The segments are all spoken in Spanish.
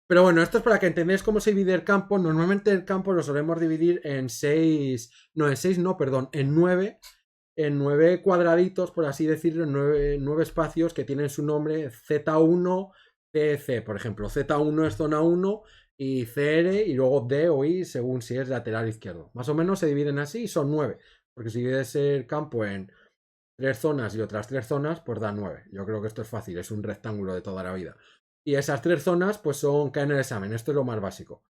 Pero bueno, esto es para que entendáis cómo se divide el campo. Normalmente el campo lo solemos dividir en 6, no, en 6 no, perdón, en 9 cuadraditos, por así decirlo, en 9 espacios que tienen su nombre Z1, CC, por ejemplo. Z1 es zona 1 y CR y luego D o I según si es lateral izquierdo. Más o menos se dividen así y son 9. Porque si divides el campo en 3 zonas y otras 3 zonas, pues da 9. Yo creo que esto es fácil, es un rectángulo de toda la vida. Y esas 3 zonas, pues son, caen en el examen. Esto es lo más básico.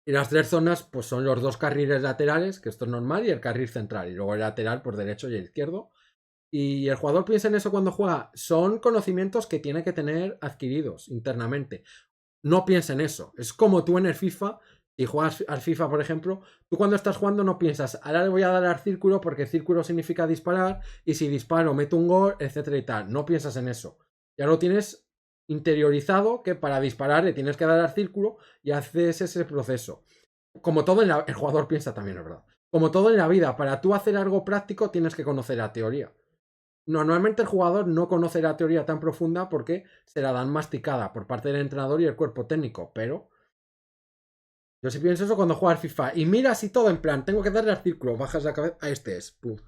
Y las 3 zonas, pues son los 2 carriles laterales, que esto es normal, y el carril central. Y luego el lateral, por derecho y el izquierdo. Y el jugador piensa en eso cuando juega. Son conocimientos que tiene que tener adquiridos internamente. No piensa en eso. Es como tú en el FIFA. Si juegas al FIFA, por ejemplo, tú cuando estás jugando no piensas, ahora le voy a dar al círculo porque círculo significa disparar y si disparo meto un gol, etcétera y tal. No piensas en eso. Ya lo tienes interiorizado que para disparar le tienes que dar al círculo y haces ese proceso. Como todo en el jugador piensa también, es verdad. Como todo en la vida, para tú hacer algo práctico tienes que conocer la teoría. Normalmente el jugador no conoce la teoría tan profunda porque se la dan masticada por parte del entrenador y el cuerpo técnico, pero yo sí pienso eso cuando juego al FIFA y miras y todo en plan, tengo que darle al círculo, bajas la cabeza, a este es, pum.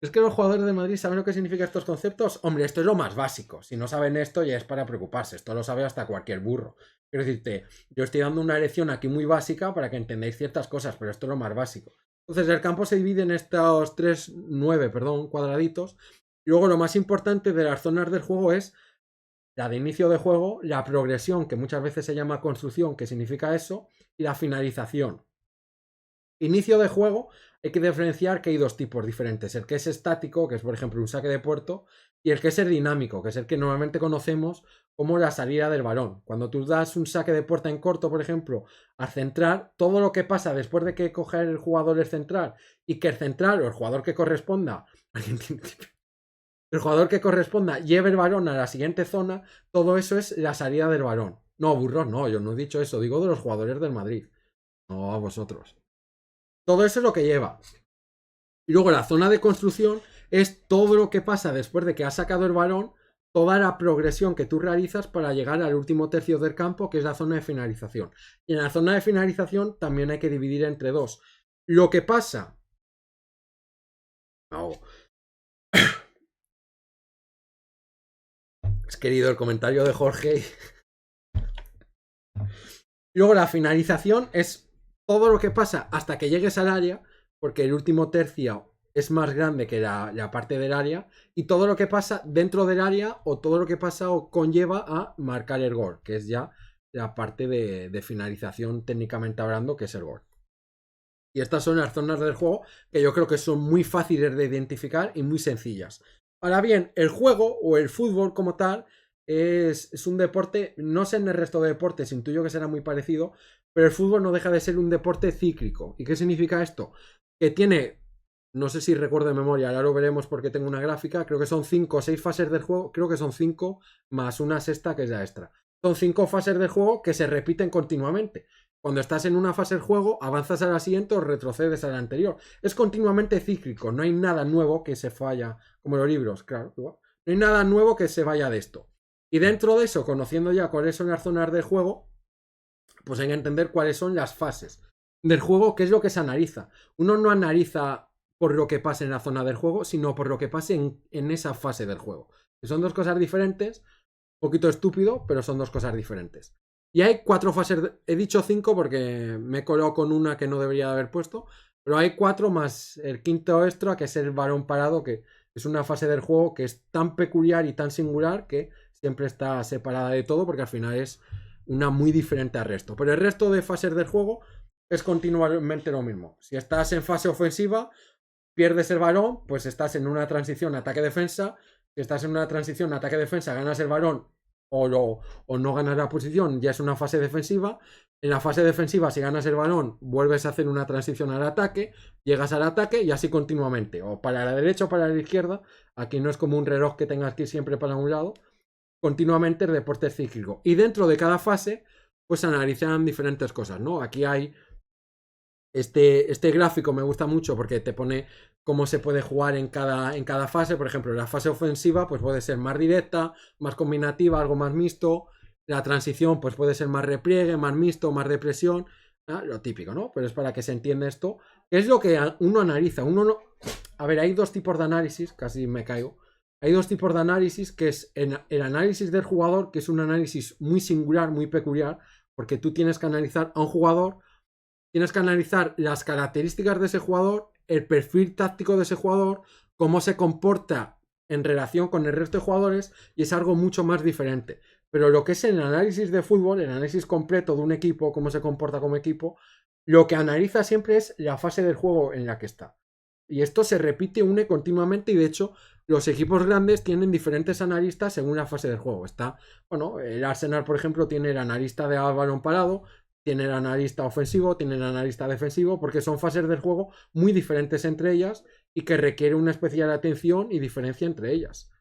¿Es que los jugadores de Madrid saben lo que significan estos conceptos? Hombre, esto es lo más básico. Si no saben esto, ya es para preocuparse. Esto lo sabe hasta cualquier burro. Quiero decirte, yo estoy dando una lección aquí muy básica para que entendáis ciertas cosas, pero esto es lo más básico. Entonces, el campo se divide en estos 9 cuadraditos. Y luego, lo más importante de las zonas del juego es la de inicio de juego, la progresión, que muchas veces se llama construcción, que significa eso, y la finalización. Inicio de juego, hay que diferenciar que hay dos tipos diferentes. El que es estático, que es por ejemplo un saque de puerto, y el que es el dinámico, que es el que normalmente conocemos como la salida del balón. Cuando tú das un saque de puerta en corto, por ejemplo, al central, todo lo que pasa después de que coge el jugador el central y que el central o el jugador que corresponda, el jugador que corresponda lleve el balón a la siguiente zona, todo eso es la salida del balón. No, burros, no, yo no he dicho eso, digo de los jugadores del Madrid, no a vosotros. Todo eso es lo que lleva. Y luego la zona de construcción es todo lo que pasa después de que has sacado el balón, toda la progresión que tú realizas para llegar al último tercio del campo, que es la zona de finalización. Y en la zona de finalización también hay que dividir entre dos. Lo que pasa... Oh. Es querido el comentario de Jorge. Luego la finalización es todo lo que pasa hasta que llegues al área, porque el último tercio es más grande que la parte del área, y todo lo que pasa dentro del área o todo lo que pasa o conlleva a marcar el gol, que es ya la parte de finalización técnicamente hablando, que es el gol. Y estas son las zonas del juego que yo creo que son muy fáciles de identificar y muy sencillas. Ahora bien, el juego o el fútbol como tal es un deporte, no sé en el resto de deportes, intuyo que será muy parecido, pero el fútbol no deja de ser un deporte cíclico. ¿Y qué significa esto? Que tiene, no sé si recuerdo de memoria, ahora lo veremos porque tengo una gráfica, creo que son 5 o 6 fases del juego, creo que son 5 más una sexta que es la extra. Son 5 fases del juego que se repiten continuamente. Cuando estás en una fase del juego, avanzas a la siguiente o retrocedes a la anterior. Es continuamente cíclico, no hay nada nuevo que se falla, como los libros, claro. No hay nada nuevo que se vaya de esto. Y dentro de eso, conociendo ya cuáles son las zonas del juego, pues hay que entender cuáles son las fases del juego, qué es lo que se analiza. Uno no analiza por lo que pase en la zona del juego, sino por lo que pase en esa fase del juego. Son dos cosas diferentes, un poquito estúpido, pero son dos cosas diferentes. Y hay 4 fases, he dicho 5 porque me he colado con una que no debería haber puesto, pero hay 4 más el quinto extra, que es el balón parado, que es una fase del juego que es tan peculiar y tan singular que siempre está separada de todo porque al final es una muy diferente al resto. Pero el resto de fases del juego es continuamente lo mismo. Si estás en fase ofensiva, pierdes el balón, pues estás en una transición ataque-defensa. Si estás en una transición ataque-defensa, ganas el balón o no ganas la posición, ya es una fase defensiva. En la fase defensiva, si ganas el balón, vuelves a hacer una transición al ataque, llegas al ataque y así continuamente, o para la derecha o para la izquierda. Aquí no es como un reloj que tengas que ir siempre para un lado. Continuamente el deporte es cíclico. Y dentro de cada fase, pues analizan diferentes cosas, ¿no? Aquí hay este gráfico me gusta mucho porque te pone cómo se puede jugar en cada fase. Por ejemplo, la fase ofensiva pues puede ser más directa, más combinativa, algo más mixto. La transición pues puede ser más repliegue, más mixto, más de presión, lo típico, ¿no? Pero es para que se entienda esto. ¿Qué es lo que uno analiza? Uno no... A ver, hay dos tipos de análisis, casi me caigo. Hay dos tipos de análisis, que es el análisis del jugador, que es un análisis muy singular, muy peculiar, porque tú tienes que analizar a un jugador, tienes que analizar las características de ese jugador, el perfil táctico de ese jugador, cómo se comporta en relación con el resto de jugadores, y es algo mucho más diferente. Pero lo que es el análisis de fútbol, el análisis completo de un equipo, cómo se comporta como equipo, lo que analiza siempre es la fase del juego en la que está. Y esto se repite, une continuamente, y de hecho los equipos grandes tienen diferentes analistas según la fase del juego. Está, bueno, el Arsenal, por ejemplo, tiene el analista de balón parado, tiene el analista ofensivo, tiene el analista defensivo, porque son fases del juego muy diferentes entre ellas y que requiere una especial atención y diferencia entre ellas.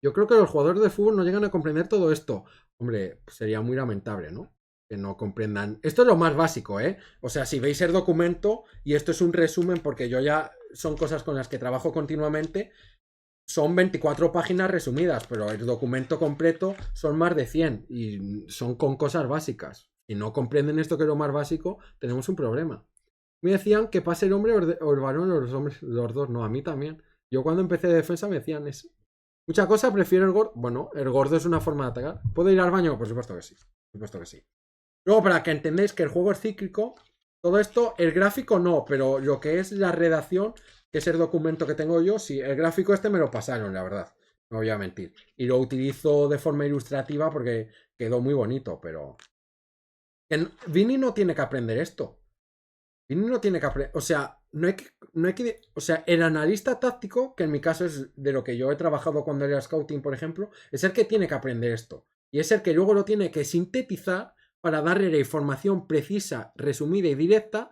Yo creo que los jugadores de fútbol no llegan a comprender todo esto. Hombre, sería muy lamentable, ¿no? Que no comprendan. Esto es lo más básico, ¿eh? O sea, si veis el documento, y esto es un resumen porque yo ya son cosas con las que trabajo continuamente, son 24 páginas resumidas, pero el documento completo son más de 100 y son con cosas básicas. Si no comprenden esto que es lo más básico, tenemos un problema. Me decían que pase el hombre o el varón o los hombres, los dos. No, a mí también. Yo cuando empecé de defensa me decían eso. Mucha cosa, prefiero el gordo. Bueno, el gordo es una forma de atacar. ¿Puedo ir al baño? Por supuesto que sí. Por supuesto que sí. Luego, para que entendáis que el juego es cíclico, todo esto, el gráfico no, pero lo que es la redacción, que es el documento que tengo yo, sí, el gráfico este me lo pasaron, la verdad. No voy a mentir. Y lo utilizo de forma ilustrativa porque quedó muy bonito, pero... Vini no tiene que aprender esto. Vini no tiene que aprender... O sea, o sea, el analista táctico, que en mi caso es de lo que yo he trabajado cuando era scouting, por ejemplo, es el que tiene que aprender esto. Y es el que luego lo tiene que sintetizar para darle la información precisa, resumida y directa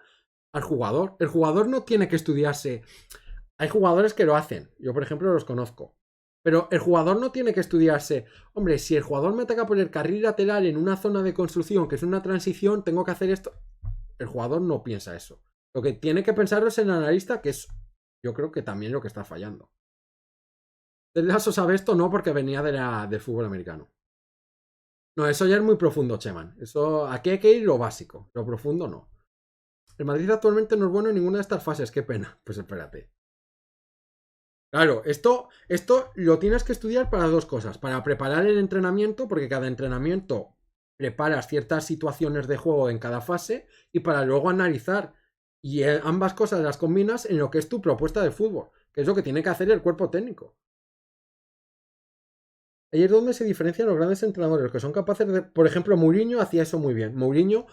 al jugador. El jugador no tiene que estudiarse. Hay jugadores que lo hacen. Yo, por ejemplo, los conozco. Pero el jugador no tiene que estudiarse. Hombre, si el jugador me ataca por el carril lateral en una zona de construcción, que es una transición, tengo que hacer esto. El jugador no piensa eso. Lo que tiene que pensar es el analista, que es, yo creo que también lo que está fallando. Ted Lasso sabe esto, no, porque venía del fútbol americano. No, eso ya es muy profundo, Cheman. Eso, aquí hay que ir lo básico. Lo profundo no. El Madrid actualmente no es bueno en ninguna de estas fases. Qué pena. Pues espérate. Claro, esto lo tienes que estudiar para dos cosas. Para preparar el entrenamiento, porque cada entrenamiento preparas ciertas situaciones de juego en cada fase, y para luego analizar. Y ambas cosas las combinas en lo que es tu propuesta de fútbol, que es lo que tiene que hacer el cuerpo técnico. Ahí es donde se diferencian los grandes entrenadores, los que son capaces de... Por ejemplo, Mourinho hacía eso muy bien. Mourinho,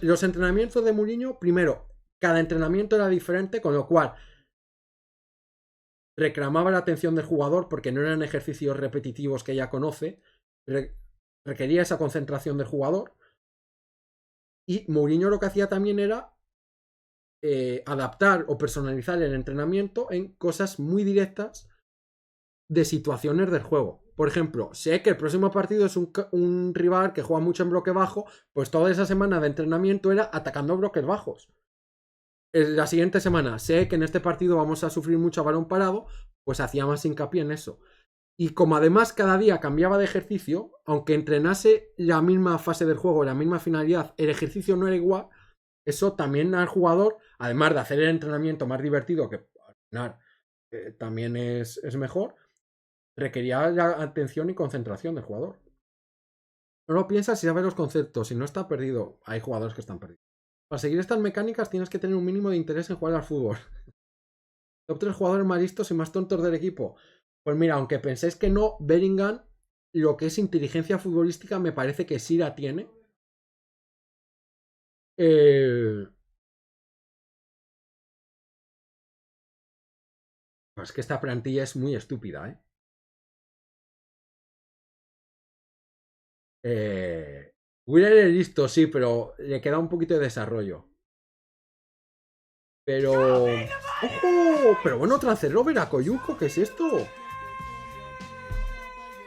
los entrenamientos de Mourinho, primero, cada entrenamiento era diferente, con lo cual reclamaba la atención del jugador porque no eran ejercicios repetitivos que ya conoce, requería esa concentración del jugador. Y Mourinho lo que hacía también era adaptar o personalizar el entrenamiento en cosas muy directas de situaciones del juego. Por ejemplo, sé que el próximo partido es un rival que juega mucho en bloque bajo, pues toda esa semana de entrenamiento era atacando bloques bajos. La siguiente semana sé que en este partido vamos a sufrir mucho a balón parado, pues hacía más hincapié en eso. Y como además cada día cambiaba de ejercicio, aunque entrenase la misma fase del juego, la misma finalidad, el ejercicio no era igual, eso también al jugador, además de hacer el entrenamiento más divertido, que al final también es mejor, requería la atención y concentración del jugador. No lo piensas si sabes los conceptos, si no está perdido. Hay jugadores que están perdidos. Para seguir estas mecánicas tienes que tener un mínimo de interés en jugar al fútbol. Top 3 jugadores más listos y más tontos del equipo. Pues mira, aunque penséis que no, Bellingham, lo que es inteligencia futbolística, me parece que sí la tiene. Pues que esta plantilla es muy estúpida, Wheeler es listo, sí, pero le queda un poquito de desarrollo. Pero... ¡Ojo! Pero bueno, Transferover a Koyuko, ¿qué es esto?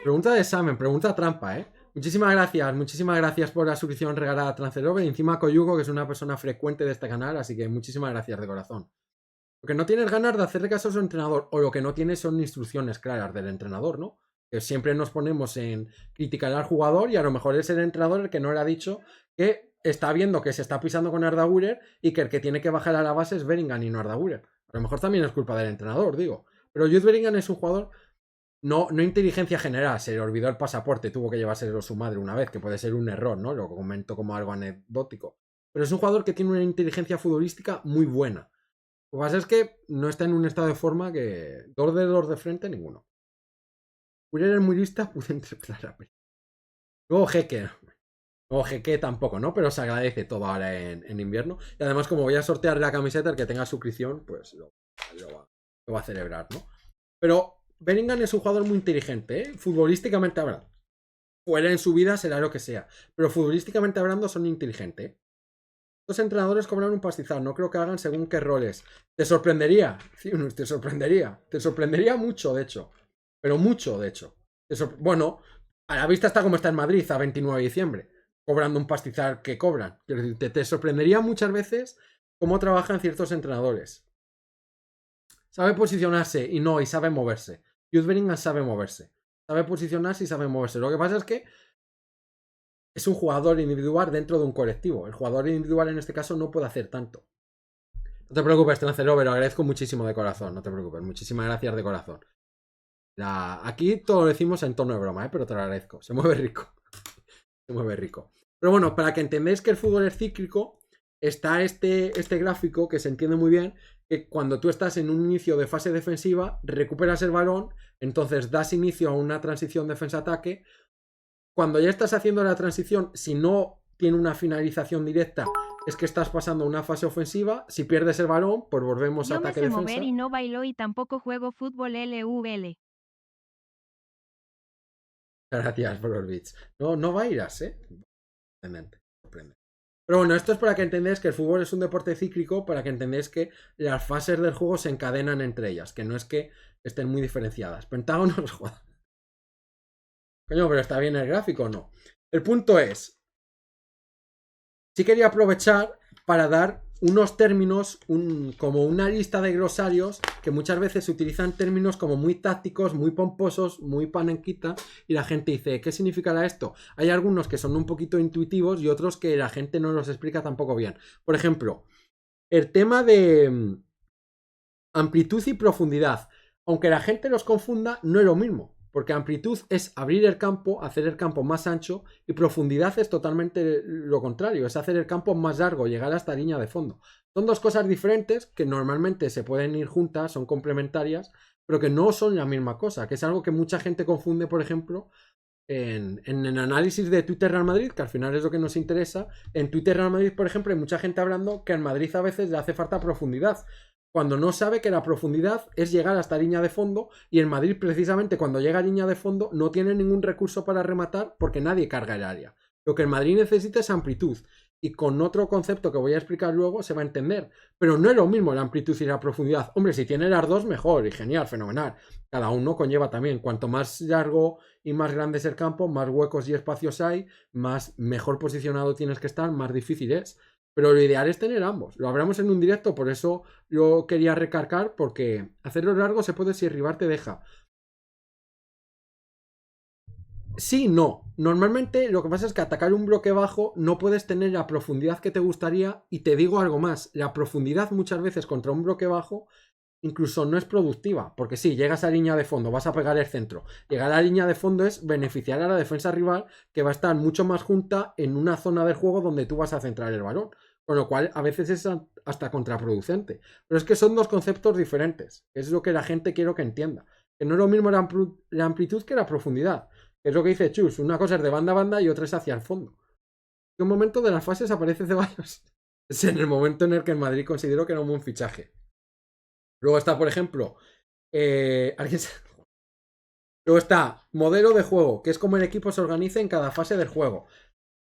Pregunta de examen, pregunta trampa, Muchísimas gracias por la suscripción regalada a Transferover. Y encima a Koyuko, que es una persona frecuente de este canal, así que muchísimas gracias de corazón. Lo que no tienes ganas de hacerle caso a su entrenador, o lo que no tienes son instrucciones claras del entrenador, ¿no? Que siempre nos ponemos en criticar al jugador y a lo mejor es el entrenador el que no le ha dicho que está viendo que se está pisando con Arda Güler y que el que tiene que bajar a la base es Bellingham y no Arda Güler. A lo mejor también es culpa del entrenador, digo. Pero Jude Bellingham es un jugador, no inteligencia general, se le olvidó el pasaporte, tuvo que llevárselo su madre una vez, que puede ser un error, ¿no? Lo comento como algo anecdótico. Pero es un jugador que tiene una inteligencia futbolística muy buena. Lo que pasa es que no está en un estado de forma que dos dedos de frente, ninguno. Güler es muy lista, pude interpretar la película. Luego Jeque. O Jeque tampoco, ¿no? Pero se agradece todo ahora en invierno. Y además, como voy a sortear la camiseta, el que tenga suscripción, pues lo va a celebrar, ¿no? Pero Bellingham es un jugador muy inteligente, ¿eh? Futbolísticamente hablando. Fuera en su vida será lo que sea. Pero futbolísticamente hablando son inteligentes. Los entrenadores cobran un pastizal. No creo que hagan según qué roles. Te sorprendería. Sí, te sorprendería. Te sorprendería mucho, de hecho. Pero mucho, de hecho. Bueno, a la vista está como está en Madrid a 29 de diciembre. Cobrando un pastizal que cobran. Te sorprendería muchas veces cómo trabajan ciertos entrenadores. Sabe posicionarse y sabe moverse. Jude Bellingham sabe moverse. Sabe posicionarse y sabe moverse. Lo que pasa es que es un jugador individual dentro de un colectivo. El jugador individual en este caso no puede hacer tanto. No te preocupes, Trancelover, lo agradezco muchísimo de corazón. No te preocupes, muchísimas gracias de corazón. Aquí todo lo decimos en tono de broma, pero te lo agradezco. Se mueve rico. Se mueve rico. Pero bueno, para que entendáis que el fútbol es cíclico, está este gráfico que se entiende muy bien, que cuando tú estás en un inicio de fase defensiva, recuperas el balón, entonces das inicio a una transición defensa-ataque. Cuando ya estás haciendo la transición, si no tiene una finalización directa, es que estás pasando una fase ofensiva. Si pierdes el balón, pues volvemos a ataque-defensa. Yo me sé mover y no bailo y tampoco juego fútbol LUL. Gracias por los bits. No bailas, sorprende. Pero bueno, esto es para que entendáis que el fútbol es un deporte cíclico, para que entendáis que las fases del juego se encadenan entre ellas, que no es que estén muy diferenciadas. Pentágono los juega. Coño, pero está bien el gráfico o no. El punto es, sí quería aprovechar para dar unos términos, como una lista de glosarios, que muchas veces se utilizan términos como muy tácticos, muy pomposos, muy panenquita, y la gente dice, ¿qué significará esto? Hay algunos que son un poquito intuitivos y otros que la gente no los explica tampoco bien. Por ejemplo, el tema de amplitud y profundidad. Aunque la gente los confunda, no es lo mismo. Porque amplitud es abrir el campo, hacer el campo más ancho, y profundidad es totalmente lo contrario, es hacer el campo más largo, llegar hasta línea de fondo. Son dos cosas diferentes que normalmente se pueden ir juntas, son complementarias, pero que no son la misma cosa, que es algo que mucha gente confunde, por ejemplo, en el análisis de Twitter Real Madrid, que al final es lo que nos interesa. En Twitter Real Madrid, por ejemplo, hay mucha gente hablando que en Madrid a veces le hace falta profundidad, cuando no sabe que la profundidad es llegar hasta línea de fondo, y en Madrid precisamente cuando llega a línea de fondo no tiene ningún recurso para rematar porque nadie carga el área. Lo que el Madrid necesita es amplitud, y con otro concepto que voy a explicar luego se va a entender, pero no es lo mismo la amplitud y la profundidad. Hombre, si tiene las dos, mejor y genial, fenomenal. Cada uno conlleva también, cuanto más largo y más grande es el campo, más huecos y espacios hay, mejor posicionado tienes que estar, más difícil es. Pero lo ideal es tener ambos. Lo hablamos en un directo, por eso lo quería recargar, porque hacerlo largo se puede si el rival te deja. Sí, no. Normalmente lo que pasa es que atacar un bloque bajo no puedes tener la profundidad que te gustaría, y te digo algo más, la profundidad muchas veces contra un bloque bajo incluso no es productiva, porque sí, llegas a línea de fondo, vas a pegar el centro. Llegar a la línea de fondo es beneficiar a la defensa rival, que va a estar mucho más junta en una zona del juego donde tú vas a centrar el balón, con lo cual a veces es hasta contraproducente. Pero es que son dos conceptos diferentes, es lo que la gente quiero que entienda, que no es lo mismo la amplitud que la profundidad. Es lo que dice Chus, una cosa es de banda a banda y otra es hacia el fondo. En un momento de las fases aparece Ceballos. Es en el momento en el que el Madrid consideró que era un buen fichaje. Luego está, por ejemplo, luego está modelo de juego, que es como el equipo se organiza en cada fase del juego.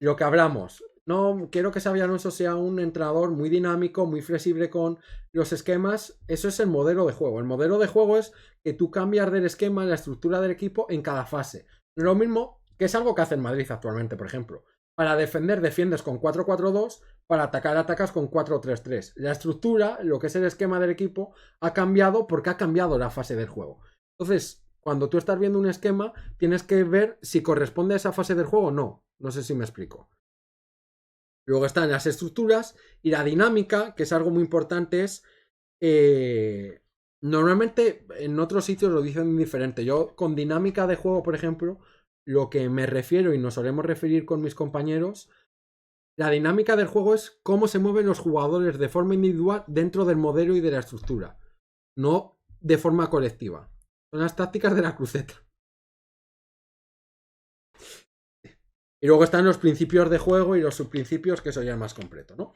Lo que hablamos. No quiero que Xabi Alonso sea un entrenador muy dinámico, muy flexible con los esquemas. Eso es el modelo de juego. El modelo de juego es que tú cambias del esquema, la estructura del equipo en cada fase. Lo mismo que es algo que hace el Madrid actualmente, por ejemplo. Para defender, defiendes con 4-4-2. Para atacar, atacas con 4-3-3. La estructura, lo que es el esquema del equipo, ha cambiado porque ha cambiado la fase del juego. Entonces, cuando tú estás viendo un esquema, tienes que ver si corresponde a esa fase del juego o no. No sé si me explico. Luego están las estructuras y la dinámica, que es algo muy importante, es... normalmente en otros sitios lo dicen diferente. Yo con dinámica de juego, por ejemplo, lo que me refiero y nos solemos referir con mis compañeros, la dinámica del juego es cómo se mueven los jugadores de forma individual dentro del modelo y de la estructura, no de forma colectiva. Son las tácticas de la cruceta. Y luego están los principios de juego y los subprincipios, que eso ya es más completo, ¿no?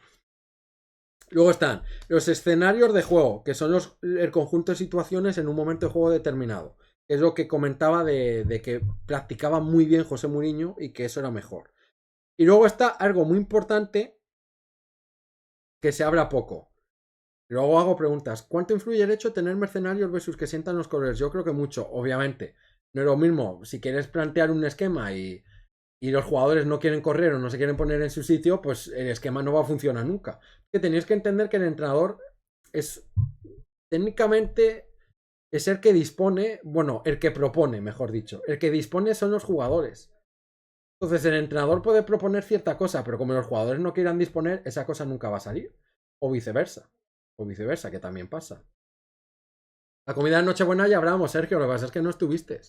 Luego están los escenarios de juego, que son el conjunto de situaciones en un momento de juego determinado. Es lo que comentaba de que practicaba muy bien José Mourinho y que eso era mejor. Y luego está algo muy importante que se habla poco. Luego hago preguntas. ¿Cuánto influye el hecho de tener mercenarios versus que sientan los colores? Yo creo que mucho, obviamente. No es lo mismo si quieres plantear un esquema y los jugadores no quieren correr o no se quieren poner en su sitio, pues el esquema no va a funcionar nunca. Que tenéis que entender que el entrenador es técnicamente es el que dispone, bueno, el que propone, mejor dicho. El que dispone son los jugadores. Entonces el entrenador puede proponer cierta cosa, pero como los jugadores no quieran disponer, esa cosa nunca va a salir. O viceversa. O viceversa, que también pasa. La comida de Nochebuena ya hablamos, Sergio, lo que pasa es que no estuviste.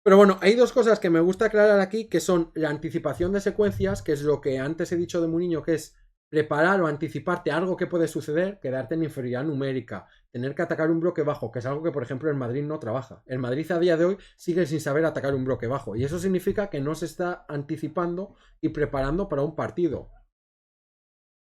Pero bueno, hay dos cosas que me gusta aclarar aquí, que son la anticipación de secuencias, que es lo que antes he dicho de Mourinho, que es preparar o anticiparte algo que puede suceder, quedarte en inferioridad numérica, tener que atacar un bloque bajo, que es algo que por ejemplo el Madrid no trabaja. El Madrid a día de hoy sigue sin saber atacar un bloque bajo, y eso significa que no se está anticipando y preparando para un partido.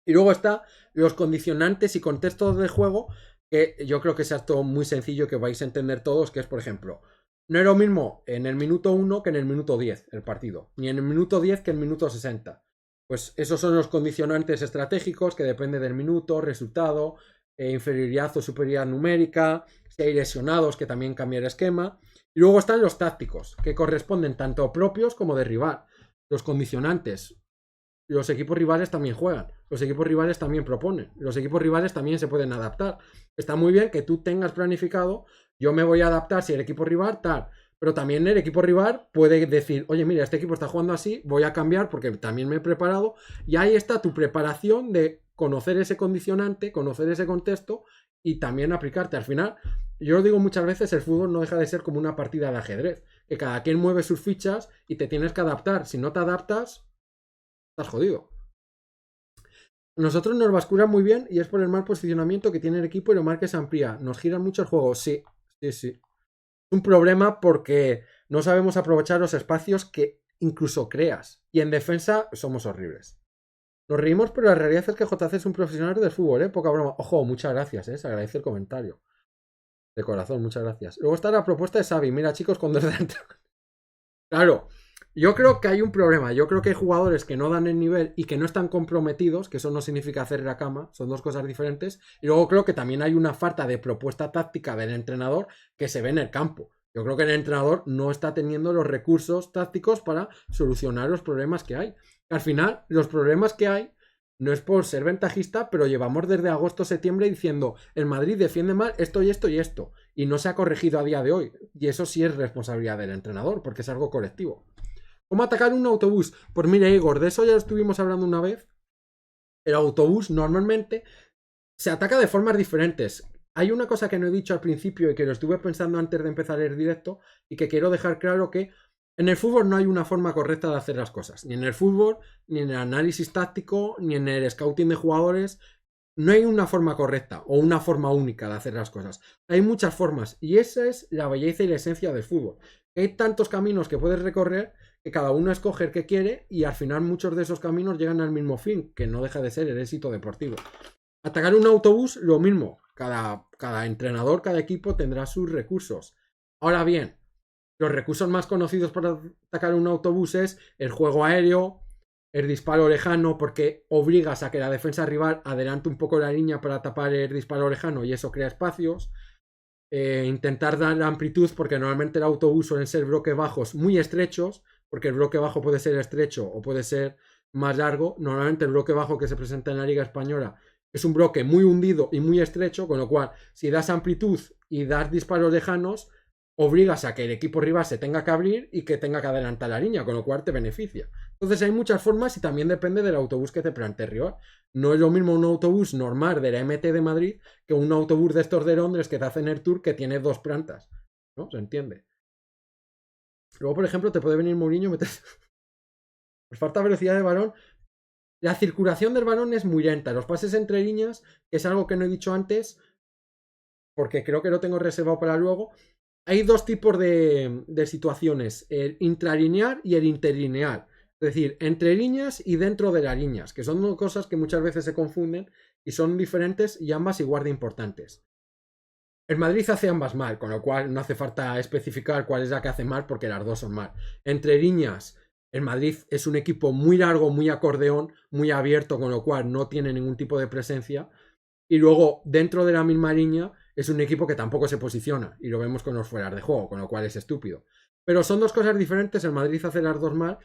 Y luego está los condicionantes y contextos de juego, que yo creo que es todo muy sencillo que vais a entender todos, que es por ejemplo... No es lo mismo en el minuto 1 que en el minuto 10 el partido, ni en el minuto 10 que en el minuto 60. Pues esos son los condicionantes estratégicos que depende del minuto, resultado, inferioridad o superioridad numérica, si hay lesionados que también cambia el esquema. Y luego están los tácticos, que corresponden tanto propios como de rival. Los condicionantes. Los equipos rivales también juegan, los equipos rivales también proponen, los equipos rivales también se pueden adaptar. Está muy bien que tú tengas planificado, yo me voy a adaptar si el equipo rival tal, pero también el equipo rival puede decir, oye mira, este equipo está jugando así, voy a cambiar porque también me he preparado, y ahí está tu preparación de conocer ese condicionante, conocer ese contexto y también aplicarte. Al final, yo lo digo muchas veces, el fútbol no deja de ser como una partida de ajedrez, que cada quien mueve sus fichas y te tienes que adaptar. Si no te adaptas, estás jodido. Nosotros nos bascula muy bien y es por el mal posicionamiento que tiene el equipo y lo mal que se amplía. Nos gira mucho el juego. Sí. Es un problema porque no sabemos aprovechar los espacios que incluso creas. Y en defensa somos horribles. Nos reímos, pero la realidad es que JC es un profesional del fútbol, ¿eh? Poca broma. Ojo, muchas gracias, ¿eh? Se agradece el comentario. De corazón, muchas gracias. Luego está la propuesta de Xavi. Mira, chicos, con dos dentro. Claro. Yo creo que hay un problema. Yo creo que hay jugadores que no dan el nivel y que no están comprometidos, que eso no significa hacer la cama, son dos cosas diferentes. Y luego creo que también hay una falta de propuesta táctica del entrenador que se ve en el campo. Yo creo que el entrenador no está teniendo los recursos tácticos para solucionar los problemas que hay. Al final, los problemas que hay no es por ser ventajista, pero llevamos desde agosto-septiembre diciendo el Madrid defiende mal esto y esto y esto. Y no se ha corregido a día de hoy. Y eso sí es responsabilidad del entrenador, porque es algo colectivo. ¿Cómo atacar un autobús? Pues mire, Igor, de eso ya estuvimos hablando una vez. El autobús normalmente se ataca de formas diferentes. Hay una cosa que no he dicho al principio y que lo estuve pensando antes de empezar el directo y que quiero dejar claro, que en el fútbol no hay una forma correcta de hacer las cosas. Ni en el fútbol, ni en el análisis táctico, ni en el scouting de jugadores. No hay una forma correcta o una forma única de hacer las cosas. Hay muchas formas y esa es la belleza y la esencia del fútbol. Hay tantos caminos que puedes recorrer que cada uno escoge el que quiere y al final muchos de esos caminos llegan al mismo fin, que no deja de ser el éxito deportivo. Atacar un autobús, lo mismo. Cada entrenador, cada equipo tendrá sus recursos. Ahora bien, los recursos más conocidos para atacar un autobús es el juego aéreo, el disparo lejano, porque obligas a que la defensa rival adelante un poco la línea para tapar el disparo lejano y eso crea espacios. Intentar dar amplitud, porque normalmente el autobús suelen ser bloques bajos muy estrechos, porque el bloque bajo puede ser estrecho o puede ser más largo. Normalmente el bloque bajo que se presenta en la Liga Española es un bloque muy hundido y muy estrecho, con lo cual, si das amplitud y das disparos lejanos, obligas a que el equipo rival se tenga que abrir y que tenga que adelantar la línea, con lo cual te beneficia. Entonces hay muchas formas y también depende del autobús que te plantee el rival. No es lo mismo un autobús normal de la MT de Madrid que un autobús de estos de Londres que te hacen el tour que tiene 2 plantas. ¿No? ¿Se entiende? Luego, por ejemplo, te puede venir Mourinho y meter... Pues falta velocidad de balón. La circulación del balón es muy lenta. Los pases entre líneas, que es algo que no he dicho antes, porque creo que lo tengo reservado para luego. Hay 2 tipos de situaciones, el intralineal y el interlineal. Es decir, entre líneas y dentro de las líneas, que son cosas que muchas veces se confunden y son diferentes y ambas igual de importantes. El Madrid hace ambas mal, con lo cual no hace falta especificar cuál es la que hace mal porque las 2 son mal. Entre líneas, el Madrid es un equipo muy largo, muy acordeón, muy abierto, con lo cual no tiene ningún tipo de presencia. Y luego, dentro de la misma línea, es un equipo que tampoco se posiciona. Y lo vemos con los fueras de juego, con lo cual es estúpido. Pero son 2 cosas diferentes, el Madrid hace las 2 mal.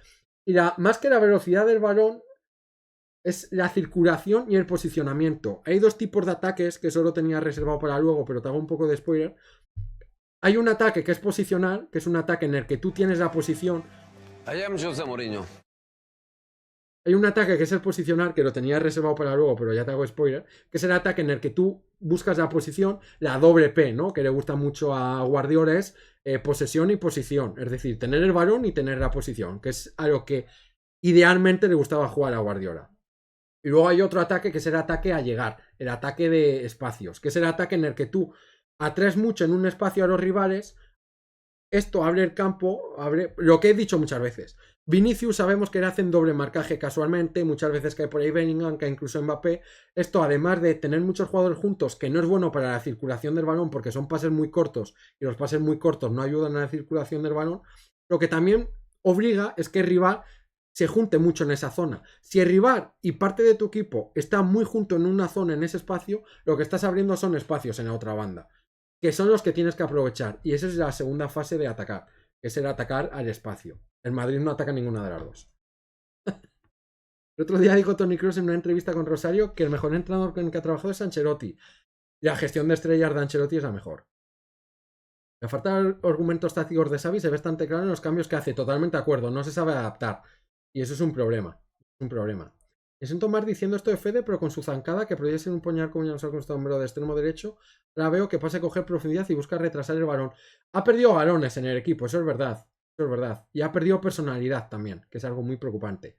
Y más que la velocidad del balón, es la circulación y el posicionamiento. Hay 2 tipos de ataques que solo tenía reservado para luego, pero te hago un poco de spoiler. Hay un ataque que es posicional, que es un ataque en el que tú tienes la posición. I am José Mourinho. Hay un ataque que es el posicional, que lo tenía reservado para luego, pero ya te hago spoiler, que es el ataque en el que tú buscas la posición, la doble P, ¿no? Que le gusta mucho a Guardiola, es posesión y posición. Es decir, tener el balón y tener la posición, que es a lo que idealmente le gustaba jugar a Guardiola. Y luego hay otro ataque que es el ataque a llegar, el ataque de espacios, que es el ataque en el que tú atraes mucho en un espacio a los rivales. Esto abre el campo, abre lo que he dicho muchas veces. Vinicius sabemos que le hacen doble marcaje casualmente, muchas veces cae por ahí Bellingham, cae incluso Mbappé. Esto, además de tener muchos jugadores juntos, que no es bueno para la circulación del balón porque son pases muy cortos y los pases muy cortos no ayudan a la circulación del balón, lo que también obliga es que el rival se junte mucho en esa zona. Si el rival y parte de tu equipo está muy junto en una zona, en ese espacio, lo que estás abriendo son espacios en la otra banda, que son los que tienes que aprovechar. Y esa es la segunda fase de atacar, que es el atacar al espacio. El Madrid no ataca ninguna de las 2. El otro día dijo Toni Kroos en una entrevista con Rosario que el mejor entrenador con el que ha trabajado es Ancelotti. La gestión de estrellas de Ancelotti es la mejor. La falta de argumentos tácticos de Xavi se ve bastante claro en los cambios que hace. Totalmente de acuerdo, no se sabe adaptar. Y eso es un problema. Es un problema. Me siento más diciendo esto de Fede, pero con su zancada, que podría ser un puñal como ya nos ha acostumbrado de extremo derecho, la veo que pasa a coger profundidad y busca retrasar el balón. Ha perdido balones en el equipo, eso es verdad. Eso es verdad. Y ha perdido personalidad también, que es algo muy preocupante.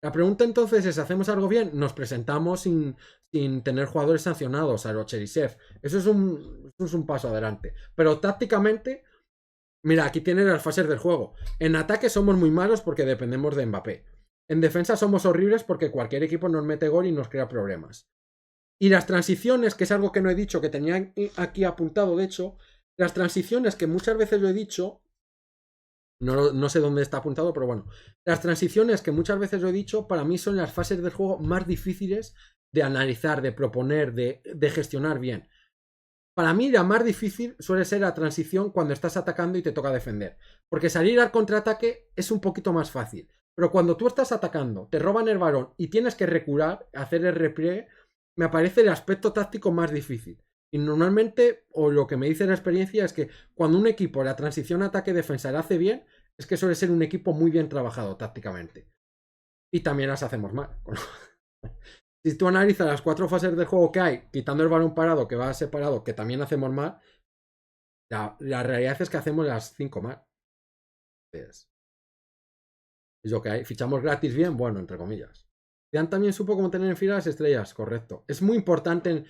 La pregunta entonces es, ¿hacemos algo bien? Nos presentamos sin tener jugadores sancionados a lo Cherisev. Eso es un paso adelante. Pero tácticamente, mira, aquí tienen las fases del juego. En ataque somos muy malos porque dependemos de Mbappé. En defensa somos horribles porque cualquier equipo nos mete gol y nos crea problemas. Y las transiciones, que es algo que no he dicho, que tenía aquí apuntado, de hecho, las transiciones que muchas veces lo he dicho, no sé dónde está apuntado, pero bueno, las transiciones que muchas veces lo he dicho, para mí son las fases del juego más difíciles de analizar, de proponer, de gestionar bien. Para mí la más difícil suele ser la transición cuando estás atacando y te toca defender. Porque salir al contraataque es un poquito más fácil. Pero cuando tú estás atacando, te roban el balón y tienes que recular, hacer el repliegue, me parece el aspecto táctico más difícil. Y normalmente, o lo que me dice la experiencia, es que cuando un equipo la transición ataque-defensa la hace bien, es que suele ser un equipo muy bien trabajado tácticamente. Y también las hacemos mal. Si tú analizas las 4 fases del juego que hay, quitando el balón parado, que va separado, que también hacemos mal, la realidad es que hacemos las 5 mal. Es lo que hay. Fichamos gratis bien, bueno, entre comillas. Zidane también supo cómo tener en fila las estrellas, correcto. Es muy importante,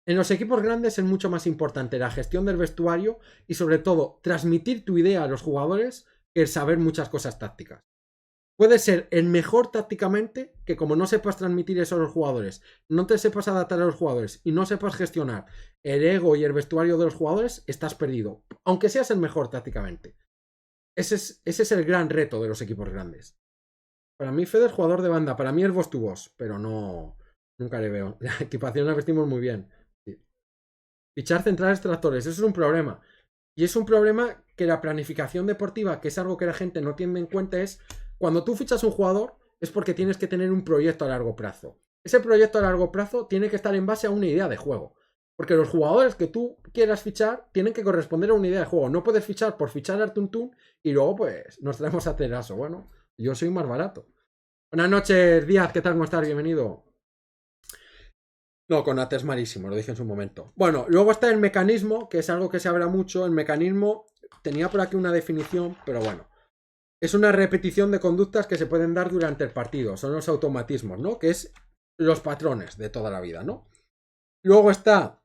en los equipos grandes es mucho más importante la gestión del vestuario y sobre todo transmitir tu idea a los jugadores que el saber muchas cosas tácticas. Puedes ser el mejor tácticamente, que como no sepas transmitir eso a los jugadores, no te sepas adaptar a los jugadores y no sepas gestionar el ego y el vestuario de los jugadores, estás perdido. Aunque seas el mejor tácticamente. Ese es el gran reto de los equipos grandes. Para mí Fede es jugador de banda, para mí es voz to voz, pero no, nunca le veo. La equipación la vestimos muy bien. Sí. Fichar centrales tractores, eso es un problema. Y es un problema que la planificación deportiva, que es algo que la gente no tiene en cuenta, es cuando tú fichas un jugador es porque tienes que tener un proyecto a largo plazo. ese proyecto a largo plazo tiene que estar en base a una idea de juego. Porque los jugadores que tú quieras fichar tienen que corresponder a una idea de juego. No puedes fichar por fichar al tuntún y luego pues nos traemos a Teraso. Bueno, yo soy más barato. Buenas noches, Díaz, ¿qué tal? ¿Cómo estás? Bienvenido. No, Konate es malísimo, lo dije en su momento. Bueno, luego está el mecanismo, que es algo que se habla mucho. El mecanismo, tenía por aquí una definición, pero bueno. Es una repetición de conductas que se pueden dar durante el partido. Son los automatismos, ¿no? Que es los patrones de toda la vida, ¿no? Luego está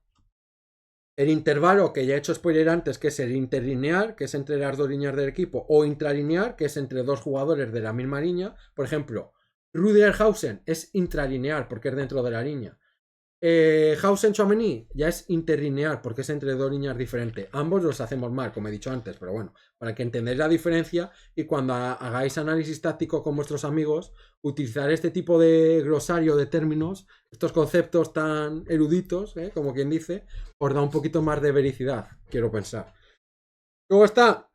el intervalo, que ya he hecho spoiler antes, que es el interlineal, que es entre las dos líneas del equipo, o intralineal, que es entre dos jugadores de la misma línea. Por ejemplo, Rudiger-Hausen es intralineal porque es dentro de la línea. Hausen-Tchouaméni ya es interlineal porque es entre dos líneas diferentes. Ambos los hacemos mal, como he dicho antes, pero bueno, para que entendáis la diferencia y cuando hagáis análisis táctico con vuestros amigos, utilizar este tipo de glosario de términos, estos conceptos tan eruditos, como quien dice, os da un poquito más de vericidad, quiero pensar. Luego está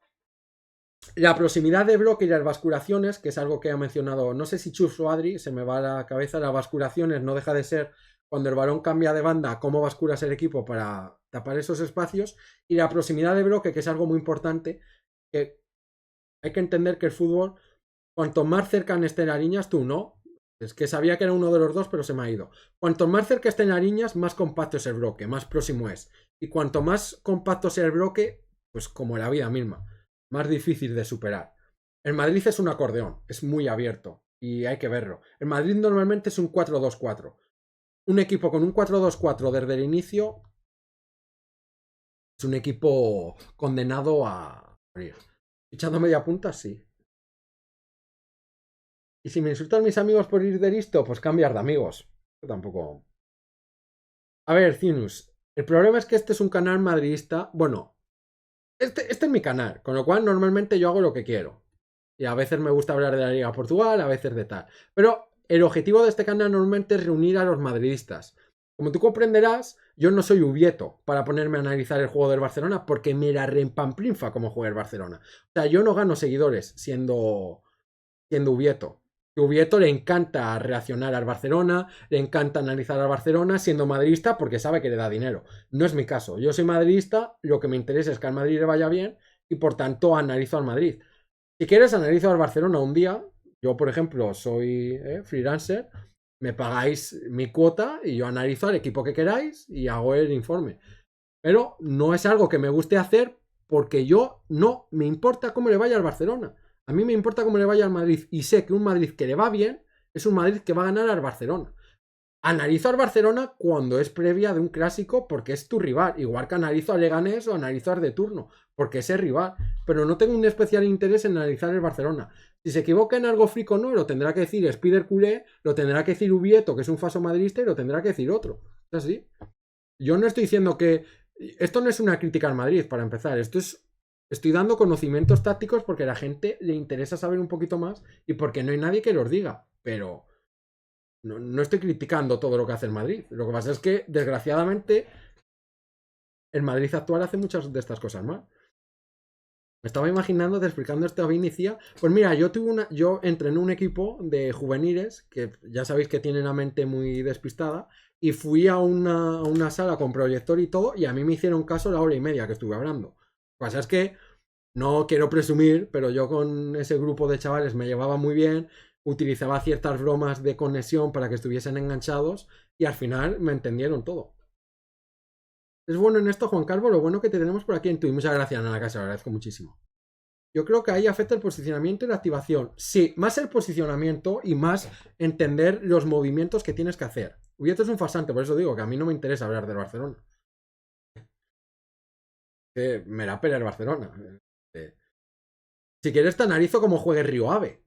la proximidad de bloque y las basculaciones, que es algo que ha mencionado, no sé si Chus o Adri, se me va a la cabeza. Las basculaciones no deja de ser cuando el balón cambia de banda, cómo basculas el equipo para tapar esos espacios. Y la proximidad de bloque, que es algo muy importante, que hay que entender que el fútbol, cuanto más cerca estén las líneas, tú no. Es que sabía que era uno de los dos, pero se me ha ido. Cuanto más cerca estén las líneas, más compacto es el bloque, más próximo es. Y cuanto más compacto sea el bloque, pues como la vida misma, más difícil de superar. El Madrid es un acordeón, es muy abierto y hay que verlo. El Madrid normalmente es un 4-2-4. Un equipo con un 4-2-4 desde el inicio es un equipo condenado a morir. Fichando media punta, sí. Y si me insultan mis amigos por ir de listo, pues cambiar de amigos. Yo tampoco. A ver, Cinus. El problema es que este es un canal madridista. Bueno, este es mi canal, con lo cual normalmente yo hago lo que quiero. Y a veces me gusta hablar de la Liga Portugal, a veces de tal. Pero el objetivo de este canal normalmente es reunir a los madridistas. Como tú comprenderás, yo no soy Ubieto para ponerme a analizar el juego del Barcelona porque me la rempamplinfa como juega el Barcelona. O sea, yo no gano seguidores siendo Ubieto. A Ubieto le encanta reaccionar al Barcelona, le encanta analizar al Barcelona siendo madridista porque sabe que le da dinero. No es mi caso. Yo soy madridista, lo que me interesa es que al Madrid le vaya bien y por tanto analizo al Madrid. Si quieres, analizo al Barcelona un día. Yo, por ejemplo, soy freelancer. Me pagáis mi cuota y yo analizo al equipo que queráis y hago el informe. Pero no es algo que me guste hacer porque yo no me importa cómo le vaya al Barcelona. A mí me importa cómo le vaya al Madrid y sé que un Madrid que le va bien es un Madrid que va a ganar al Barcelona. Analizo al Barcelona cuando es previa de un clásico porque es tu rival. Igual que analizo a Leganés o analizo al de turno porque es el rival. Pero no tengo un especial interés en analizar el Barcelona. Si se equivoca en algo frico no, lo tendrá que decir Spider Culé, lo tendrá que decir Ubieto, que es un falso madridista, y lo tendrá que decir otro. ¿Es así? Yo no estoy diciendo que... Esto no es una crítica al Madrid, para empezar. Esto es... Estoy dando conocimientos tácticos porque a la gente le interesa saber un poquito más y porque no hay nadie que los diga. Pero... No estoy criticando todo lo que hace el Madrid. Lo que pasa es que, desgraciadamente, el Madrid actual hace muchas de estas cosas mal. Me estaba imaginando, explicando esto a Vinicia. Pues mira, yo entré en un equipo de juveniles, que ya sabéis que tienen la mente muy despistada, y fui a una sala con proyector y todo, y a mí me hicieron caso la hora y media que estuve hablando. Lo que pasa es que no quiero presumir, pero yo con ese grupo de chavales me llevaba muy bien. Utilizaba ciertas bromas de conexión para que estuviesen enganchados y al final me entendieron todo. Es bueno en esto, Juan Carlos, lo bueno que te tenemos por aquí en Twitch. Muchas gracias, Ana Casa, lo agradezco muchísimo. Yo creo que ahí afecta el posicionamiento y la activación. Sí, más el posicionamiento y más entender los movimientos que tienes que hacer. Ubieto es un farsante, por eso digo que a mí no me interesa hablar del Barcelona. Me la pela el Barcelona. Si quieres te analizo cómo juegue Río Ave.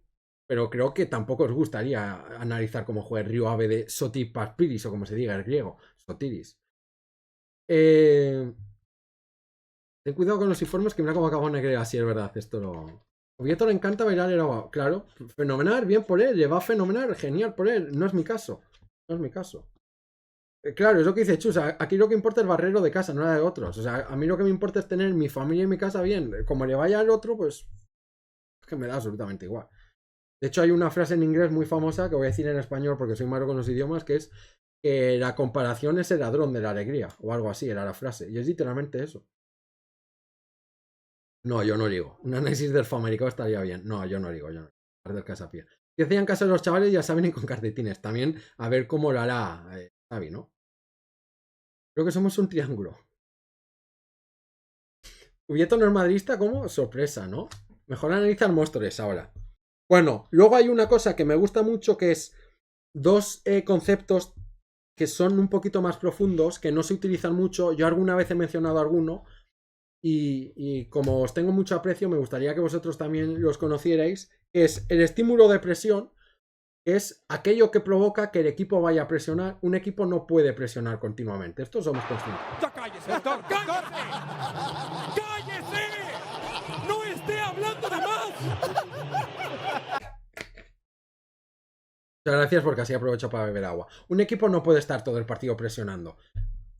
Pero creo que tampoco os gustaría analizar cómo juega el Río Ave de Sotipaspiris, o como se diga el griego, Sotiris. Ten cuidado con los informes, que mira cómo acabó Negrea, sí, es verdad, esto lo... Oviedo le encanta bailar el agua, claro, fenomenal, bien por él, le va fenomenal, genial por él, no es mi caso, no es mi caso. Claro, es lo que dice Chus, aquí lo que importa es el barrero de casa, no la de otros, o sea, a mí lo que me importa es tener mi familia y mi casa bien, como le vaya al otro, pues, es que me da absolutamente igual. De hecho, hay una frase en inglés muy famosa que voy a decir en español porque soy malo con los idiomas, que es que la comparación es el ladrón de la alegría, o algo así, era la frase. Y es literalmente eso. No, yo no ligo. Un análisis del famericado estaría bien. No, yo no ligo, yo no. Del Casapié. Si hacían caso de los chavales, ya saben, y con calcetines. También a ver cómo lo hará Xavi, ¿no? Creo que somos un triángulo. Ubieto no es madridista, como sorpresa, ¿no? Mejor analizar Móstoles ahora. Bueno, luego hay una cosa que me gusta mucho, que es dos conceptos que son un poquito más profundos, que no se utilizan mucho. Yo alguna vez he mencionado alguno, y como os tengo mucho aprecio, me gustaría que vosotros también los conocierais, que es el estímulo de presión, que es aquello que provoca que el equipo vaya a presionar. Un equipo no puede presionar continuamente. Esto somos conscientes. ¡Ya cállese, doctor! ¡Cállese! ¡Cállese! ¡No esté hablando de más! Muchas gracias, porque así aprovecho para beber agua. Un equipo no puede estar todo el partido presionando.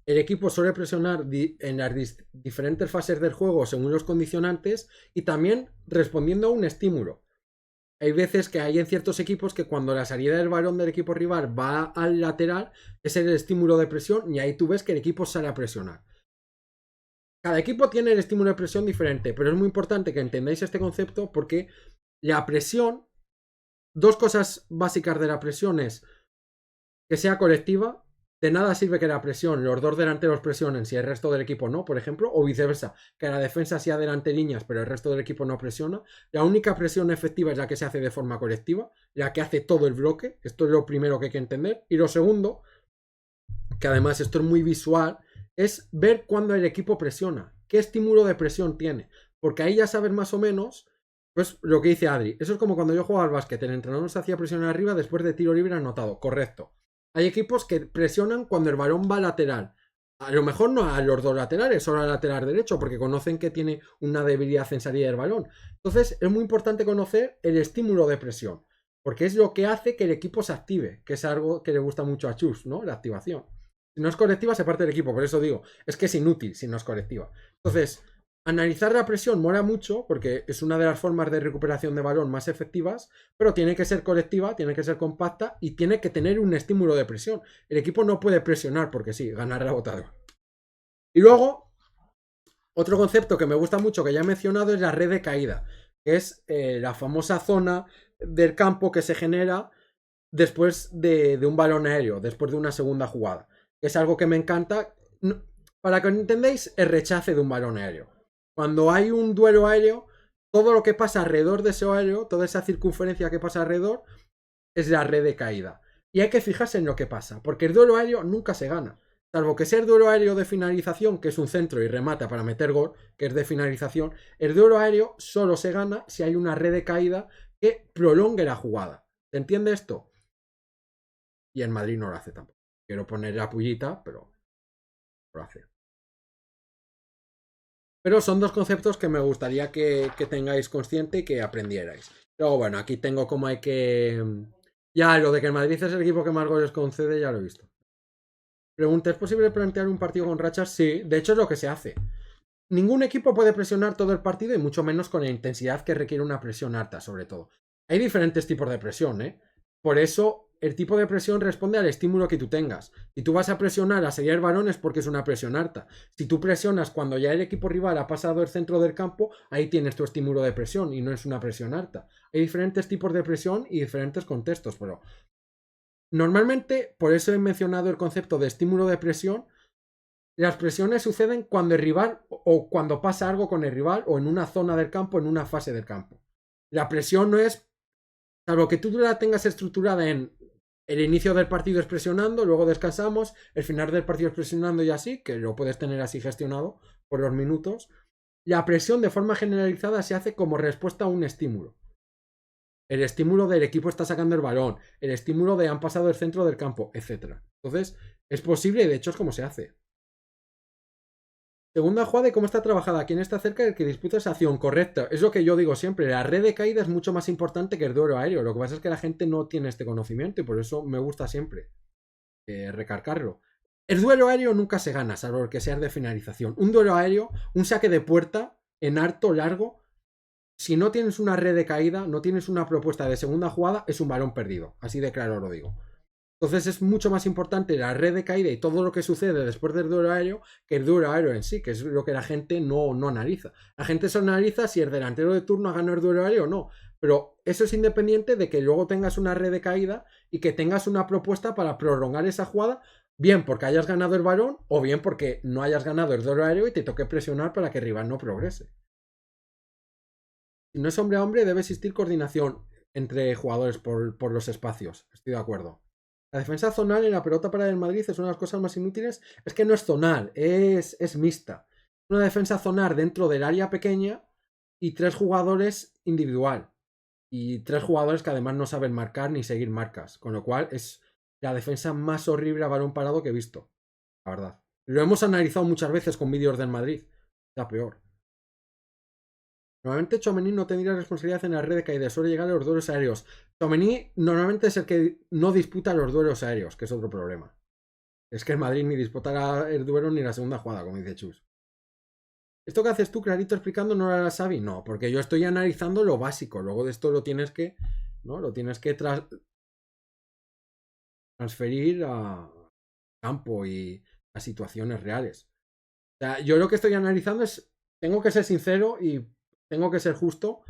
El equipo suele presionar en las diferentes fases del juego según los condicionantes y también respondiendo a un estímulo. Hay veces que hay en ciertos equipos que cuando la salida del balón del equipo rival va al lateral es el estímulo de presión, y ahí tú ves que el equipo sale a presionar. Cada equipo tiene el estímulo de presión diferente, pero es muy importante que entendáis este concepto, porque la presión, dos cosas básicas de la presión es que sea colectiva. De nada sirve que la presión, los dos delanteros presionen si el resto del equipo no, por ejemplo, o viceversa, que la defensa sea delante líneas pero el resto del equipo no presiona. La única presión efectiva es la que se hace de forma colectiva, la que hace todo el bloque. Esto es lo primero que hay que entender. Y lo segundo, que además esto es muy visual, es ver cuándo el equipo presiona, qué estímulo de presión tiene, porque ahí ya sabes más o menos, pues lo que dice Adri. Eso es como cuando yo jugaba al básquet, el entrenador se hacía presionar arriba después de tiro libre anotado, correcto. Hay equipos que presionan cuando el balón va lateral. A lo mejor no a los dos laterales, solo al lateral derecho, porque conocen que tiene una debilidad en salida del balón. Entonces es muy importante conocer el estímulo de presión, porque es lo que hace que el equipo se active, que es algo que le gusta mucho a Chus, ¿no? La activación. Si no es colectiva, se parte del equipo, por eso digo, es que es inútil si no es colectiva. Entonces, analizar la presión mola mucho, porque es una de las formas de recuperación de balón más efectivas, pero tiene que ser colectiva, tiene que ser compacta y tiene que tener un estímulo de presión. El equipo no puede presionar porque sí, ganar la botada. Y luego, otro concepto que me gusta mucho, que ya he mencionado, es la red de caída, que es la famosa zona del campo que se genera después de un balón aéreo, después de una segunda jugada. Es algo que me encanta. Para que entendáis, el rechace de un balón aéreo. Cuando hay un duelo aéreo, todo lo que pasa alrededor de ese aéreo, toda esa circunferencia que pasa alrededor, es la red de caída. Y hay que fijarse en lo que pasa, porque el duelo aéreo nunca se gana. Salvo que sea el duelo aéreo de finalización, que es un centro y remata para meter gol, que es de finalización, el duelo aéreo solo se gana si hay una red de caída que prolongue la jugada. ¿Se entiende esto? Y en Madrid no lo hace tampoco. Quiero poner la pullita, pero no lo hace. Pero son dos conceptos que me gustaría que tengáis consciente y que aprendierais. Luego, bueno, aquí tengo como hay que... Ya, lo de que el Madrid es el equipo que más goles concede, ya lo he visto. Pregunta, ¿es posible plantear un partido con rachas? Sí, de hecho es lo que se hace. Ningún equipo puede presionar todo el partido, y mucho menos con la intensidad que requiere una presión alta, sobre todo. Hay diferentes tipos de presión, ¿eh? Por eso el tipo de presión responde al estímulo que tú tengas. Si tú vas a presionar a seguir balones, porque es una presión alta. Si tú presionas cuando ya el equipo rival ha pasado el centro del campo, ahí tienes tu estímulo de presión y no es una presión alta. Hay diferentes tipos de presión y diferentes contextos, pero normalmente, por eso he mencionado el concepto de estímulo de presión. Las presiones suceden cuando el rival, o cuando pasa algo con el rival, o en una zona del campo, en una fase del campo. La presión no es, salvo que tú la tengas estructurada en el inicio del partido es presionando, luego descansamos, el final del partido es presionando y así, que lo puedes tener así gestionado por los minutos. La presión de forma generalizada se hace como respuesta a un estímulo. El estímulo del equipo está sacando el balón, el estímulo de han pasado el centro del campo, etc. Entonces, es posible y de hecho es como se hace. Segunda jugada y cómo está trabajada. ¿Quién está cerca del que disputa esa acción? Correcto. Es lo que yo digo siempre. La red de caída es mucho más importante que el duelo aéreo. Lo que pasa es que la gente no tiene este conocimiento y por eso me gusta siempre recargarlo. El duelo aéreo nunca se gana, salvo que sea de finalización. Un duelo aéreo, un saque de puerta en harto largo, si no tienes una red de caída, no tienes una propuesta de segunda jugada, es un balón perdido. Así de claro lo digo. Entonces es mucho más importante la red de caída y todo lo que sucede después del duelo aéreo que el duelo aéreo en sí, que es lo que la gente no analiza. La gente solo analiza si el delantero de turno ha ganado el duelo aéreo o no. Pero eso es independiente de que luego tengas una red de caída y que tengas una propuesta para prolongar esa jugada, bien porque hayas ganado el balón o bien porque no hayas ganado el duelo aéreo y te toque presionar para que el rival no progrese. Si no es hombre a hombre, debe existir coordinación entre jugadores por los espacios. Estoy de acuerdo. La defensa zonal en la pelota para el Madrid es una de las cosas más inútiles. Es que no es zonal, es mixta. Una defensa zonal dentro del área pequeña y 3 jugadores individual. Y 3 jugadores que además no saben marcar ni seguir marcas. Con lo cual es la defensa más horrible a balón parado que he visto. La verdad. Lo hemos analizado muchas veces con vídeos del Madrid. La peor. Normalmente Tchouaméni no tendría responsabilidad en la red de caída, suele llegar a los duelos aéreos. Tchouaméni normalmente es el que no disputa los duelos aéreos, que es otro problema. Es que el Madrid ni disputará el duelo ni la segunda jugada, como dice Chus. ¿Esto que haces tú clarito explicando no lo hará Xavi? No, porque yo estoy analizando lo básico. Luego de esto lo tienes que, ¿no? Lo tienes que transferir a campo y a situaciones reales. O sea, yo lo que estoy analizando es, tengo que ser sincero y tengo que ser justo.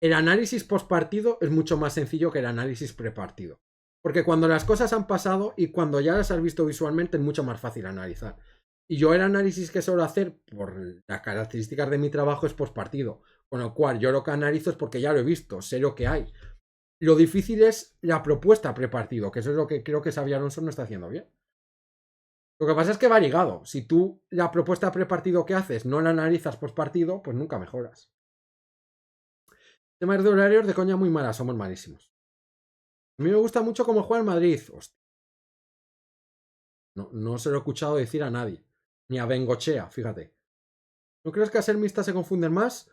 El análisis post partido es mucho más sencillo que el análisis prepartido. Porque cuando las cosas han pasado y cuando ya las has visto visualmente es mucho más fácil analizar. Y yo el análisis que suelo hacer por las características de mi trabajo es post partido. Con lo cual yo lo que analizo es porque ya lo he visto, sé lo que hay. Lo difícil es la propuesta prepartido, que eso es lo que creo que Xabi Alonso no está haciendo bien. Lo que pasa es que va ligado. Si tú la propuesta prepartido que haces no la analizas post partido, pues nunca mejoras. Temas de horarios de coña muy malas, somos malísimos. A mí me gusta mucho cómo juega el Madrid. Hostia. No se lo he escuchado decir a nadie. Ni a Bengochea, fíjate. ¿No crees que a ser mixta se confunden más?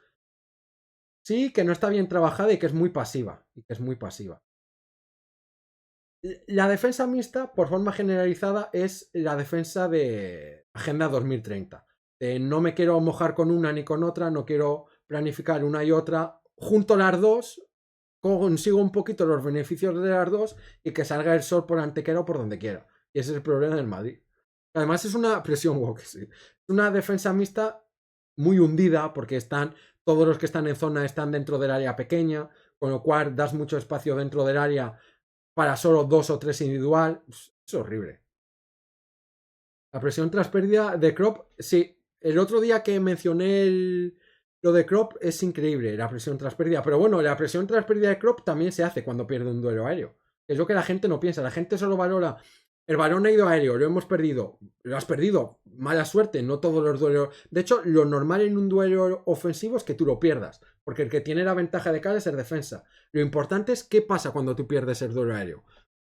Sí, que no está bien trabajada y que es muy pasiva. La defensa mixta, por forma generalizada, es la defensa de Agenda 2030. No me quiero mojar con una ni con otra, no quiero planificar una y otra. Junto las dos, consigo un poquito los beneficios de las dos y que salga el sol por Antequera o por donde quiera. Y ese es el problema del Madrid. Además es una presión woke, sí. Es una defensa mixta muy hundida porque todos los que están en zona están dentro del área pequeña, con lo cual das mucho espacio dentro del área para solo 2 o 3 individual. Es horrible. La presión tras pérdida de Kropp, sí. El otro día que mencioné lo de Kropp es increíble, la presión tras pérdida. Pero bueno, la presión tras pérdida de Kropp también se hace cuando pierde un duelo aéreo. Es lo que la gente no piensa. La gente solo valora. El balón ha ido aéreo, lo hemos perdido. Lo has perdido. Mala suerte, no todos los duelos. De hecho, lo normal en un duelo ofensivo es que tú lo pierdas. Porque el que tiene la ventaja de cara es el defensa. Lo importante es qué pasa cuando tú pierdes el duelo aéreo.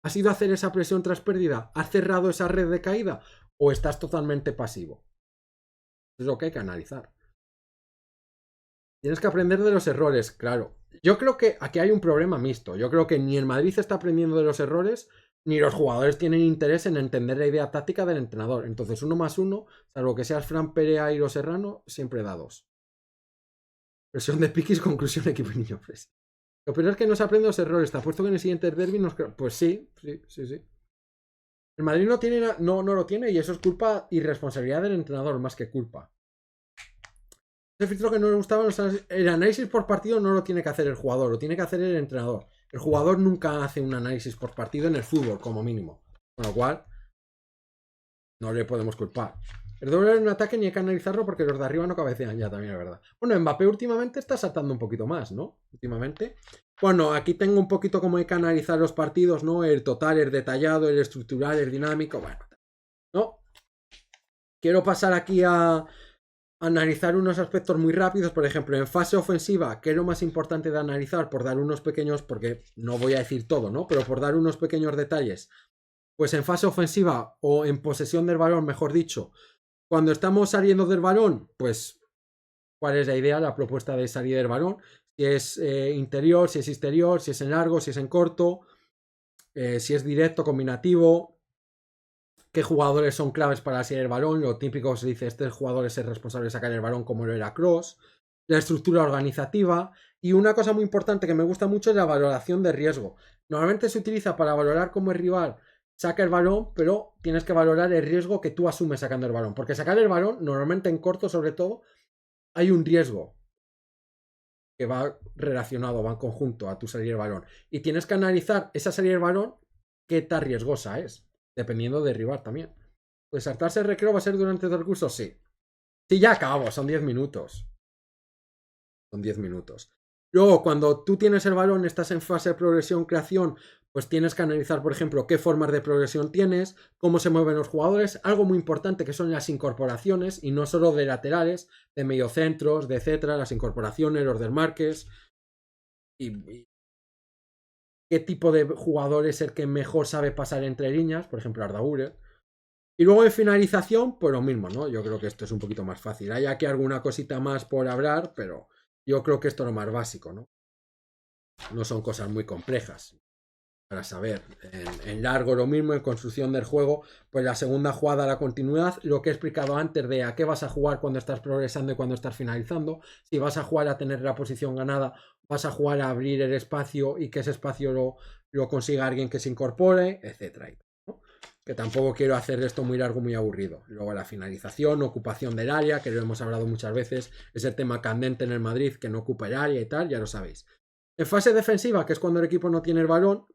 ¿Has ido a hacer esa presión tras pérdida? ¿Has cerrado esa red de caída? ¿O estás totalmente pasivo? Eso es lo que hay que analizar. Tienes que aprender de los errores, claro. Yo creo que aquí hay un problema mixto. Yo creo que ni el Madrid está aprendiendo de los errores, ni los jugadores tienen interés en entender la idea táctica del entrenador. Entonces, 1 más 1, salvo que seas Fran Perea y Lo Serrano, siempre da 2. Presión de piquis, conclusión, equipo y niño fres. Lo peor es que no se aprende los errores. Te apuesto que en el siguiente derby nos... Pues sí. El Madrid no lo tiene y eso es culpa y responsabilidad del entrenador más que culpa. Ese filtro que no le gustaba, el análisis por partido no lo tiene que hacer el jugador, lo tiene que hacer el entrenador. El jugador nunca hace un análisis por partido en el fútbol, como mínimo. Con lo cual, no le podemos culpar. El doble en un ataque ni hay que analizarlo porque los de arriba no cabecean ya, también es verdad. Bueno, Mbappé últimamente está saltando un poquito más, ¿no? Últimamente. Bueno, aquí tengo un poquito como hay que analizar los partidos, ¿no? El total, el detallado, el estructural, el dinámico, bueno. ¿No? Quiero pasar aquí a analizar unos aspectos muy rápidos. Por ejemplo, en fase ofensiva, ¿qué es lo más importante de analizar? Por dar unos pequeños, porque no voy a decir todo, ¿no? Pero por dar unos pequeños detalles. Pues en fase ofensiva o en posesión del balón, mejor dicho, cuando estamos saliendo del balón, pues ¿cuál es la idea, la propuesta de salir del balón? Si es interior, si es exterior, si es en largo, si es en corto, si es directo, combinativo, qué jugadores son claves para salir el balón. Lo típico se dice, este jugador es el responsable de sacar el balón como lo era Kroos. la estructura organizativa y una cosa muy importante que me gusta mucho es la valoración de riesgo. Normalmente se utiliza para valorar cómo el rival saca el balón, pero tienes que valorar el riesgo que tú asumes sacando el balón, porque sacar el balón, normalmente en corto sobre todo, hay un riesgo que va relacionado, va en conjunto a tu salida del balón. Y tienes que analizar esa salida del balón, qué tan riesgosa es, dependiendo del rival también. Pues saltarse el recreo va a ser durante todo el curso, sí. Sí, ya acabo, son 10 minutos. Son 10 minutos. Luego, cuando tú tienes el balón, estás en fase de progresión, creación, pues tienes que analizar, por ejemplo, qué formas de progresión tienes, cómo se mueven los jugadores, algo muy importante que son las incorporaciones, y no solo de laterales, de mediocentros, de etcétera, las incorporaciones, los desmarques, y qué tipo de jugador es el que mejor sabe pasar entre líneas, por ejemplo, Arda Güler. Y luego en finalización, pues lo mismo, ¿no? Yo creo que esto es un poquito más fácil. Hay aquí alguna cosita más por hablar, pero yo creo que esto es lo más básico, ¿no? No son cosas muy complejas para saber. En largo lo mismo, en construcción del juego, pues la segunda jugada, la continuidad, lo que he explicado antes de a qué vas a jugar cuando estás progresando y cuando estás finalizando. Si vas a jugar a tener la posición ganada, vas a jugar a abrir el espacio y que ese espacio lo consiga alguien que se incorpore, etcétera. ¿No? Que tampoco quiero hacer esto muy largo, muy aburrido. Luego la finalización, ocupación del área, que lo hemos hablado muchas veces, es el tema candente en el Madrid, que no ocupa el área y tal, ya lo sabéis. En fase defensiva, que es cuando el equipo no tiene el balón,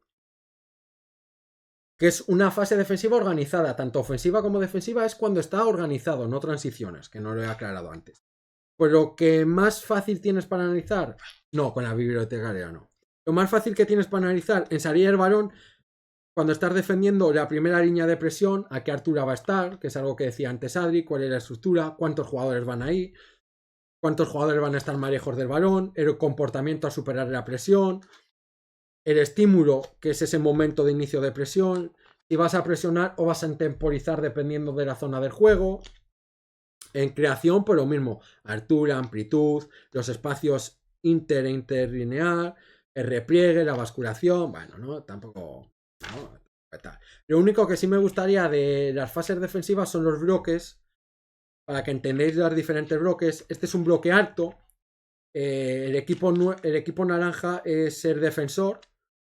que es una fase defensiva organizada, tanto ofensiva como defensiva, es cuando está organizado, no transiciones, que no lo he aclarado antes. Pues lo que más fácil tienes para analizar, no, con la bibliotecaria no. Lo más fácil que tienes para analizar en salir el balón, cuando estás defendiendo la primera línea de presión, a qué altura va a estar, que es algo que decía antes Adri, cuál es la estructura, cuántos jugadores van ahí, cuántos jugadores van a estar más lejos del balón, el comportamiento a superar la presión, el estímulo, que es ese momento de inicio de presión, si vas a presionar o vas a temporizar dependiendo de la zona del juego. En creación, pues lo mismo, altura, amplitud, los espacios inter e interlineal, el repliegue, la basculación, bueno, no, tampoco, no, tal. Lo único que sí me gustaría de las fases defensivas son los bloques, para que entendáis los diferentes bloques. Este es un bloque alto, el equipo naranja es ser defensor,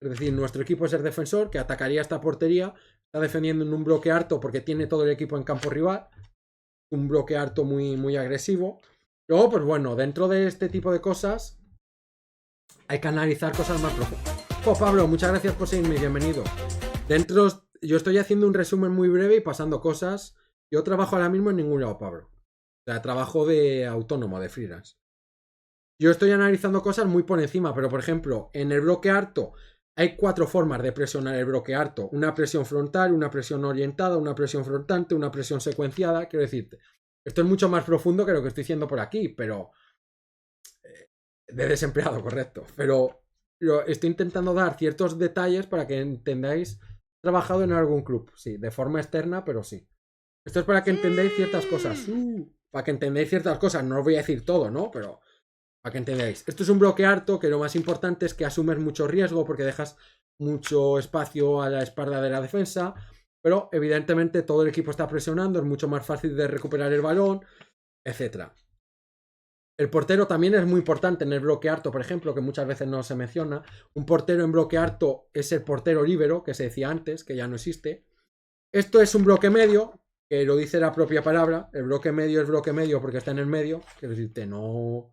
es decir, nuestro equipo es el defensor que atacaría esta portería, está defendiendo en un bloque alto porque tiene todo el equipo en campo rival, un bloque alto muy, muy agresivo. Luego, pues bueno, dentro de este tipo de cosas hay que analizar cosas más profundas. Oh, Pablo, muchas gracias por seguirme, bienvenido. Yo estoy haciendo un resumen muy breve y pasando cosas. Yo trabajo ahora mismo en ningún lado, Pablo. O sea, trabajo de autónomo, de freelance. Yo estoy analizando cosas muy por encima, pero por ejemplo, en el bloque alto hay 4 formas de presionar el bloque alto. Una presión frontal, una presión orientada, una presión flotante, una presión secuenciada. Quiero decirte, esto es mucho más profundo que lo que estoy diciendo por aquí, pero... de desempleado, correcto. Pero estoy intentando dar ciertos detalles para que entendáis. He trabajado en algún club, sí, de forma externa, pero sí. Esto es para que entendáis ciertas cosas. Para que entendáis ciertas cosas. No os voy a decir todo, ¿no? Pero... para que entendáis. Esto es un bloque alto que lo más importante es que asumes mucho riesgo porque dejas mucho espacio a la espalda de la defensa, pero evidentemente todo el equipo está presionando, es mucho más fácil de recuperar el balón, etc. El portero también es muy importante en el bloque alto, por ejemplo, que muchas veces no se menciona. Un portero en bloque alto es el portero líbero, que se decía antes, que ya no existe. Esto es un bloque medio, que lo dice la propia palabra. El bloque medio es bloque medio porque está en el medio. Quiero decirte, no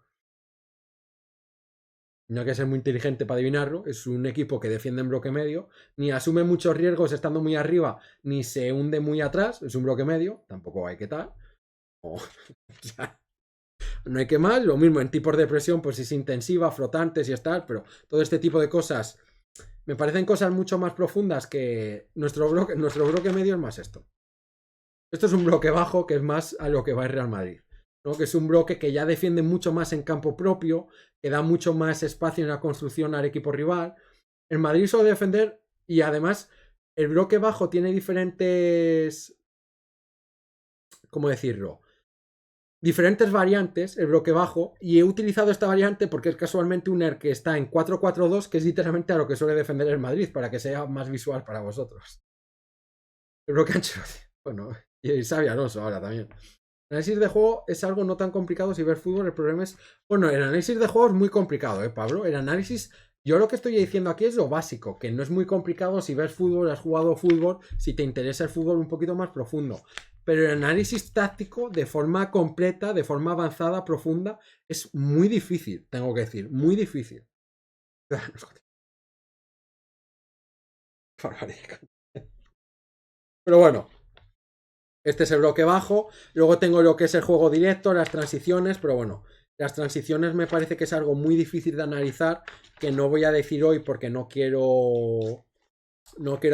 hay que ser muy inteligente para adivinarlo. Es un equipo que defiende en bloque medio, ni asume muchos riesgos estando muy arriba, ni se hunde muy atrás. Es un bloque medio, tampoco hay que tal. O sea, no hay que más. Lo mismo en tipos de presión, pues es intensiva, flotantes y tal, pero todo este tipo de cosas me parecen cosas mucho más profundas que nuestro bloque medio es más esto. Esto es un bloque bajo que es más a lo que va el Real Madrid, ¿no? Que es un bloque que ya defiende mucho más en campo propio, que da mucho más espacio en la construcción al equipo rival. El Madrid suele defender y además el bloque bajo tiene diferentes... ¿cómo decirlo? Diferentes variantes, el bloque bajo, y he utilizado esta variante porque es casualmente un ER que está en 4-4-2, que es literalmente a lo que suele defender el Madrid, para que sea más visual para vosotros. El bloque ancho, bueno, y Xabi Alonso ahora también. Análisis de juego es algo no tan complicado si ves fútbol. El problema es... Bueno, el análisis de juego es muy complicado, Pablo. El análisis... Yo lo que estoy diciendo aquí es lo básico, que no es muy complicado si ves fútbol, has jugado fútbol, si te interesa el fútbol un poquito más profundo. Pero el análisis táctico de forma completa, de forma avanzada, profunda, es muy difícil, tengo que decir, muy difícil. Pero bueno, este es el bloque bajo. Luego tengo lo que es el juego directo, las transiciones, pero bueno, las transiciones me parece que es algo muy difícil de analizar, que no voy a decir hoy porque no quiero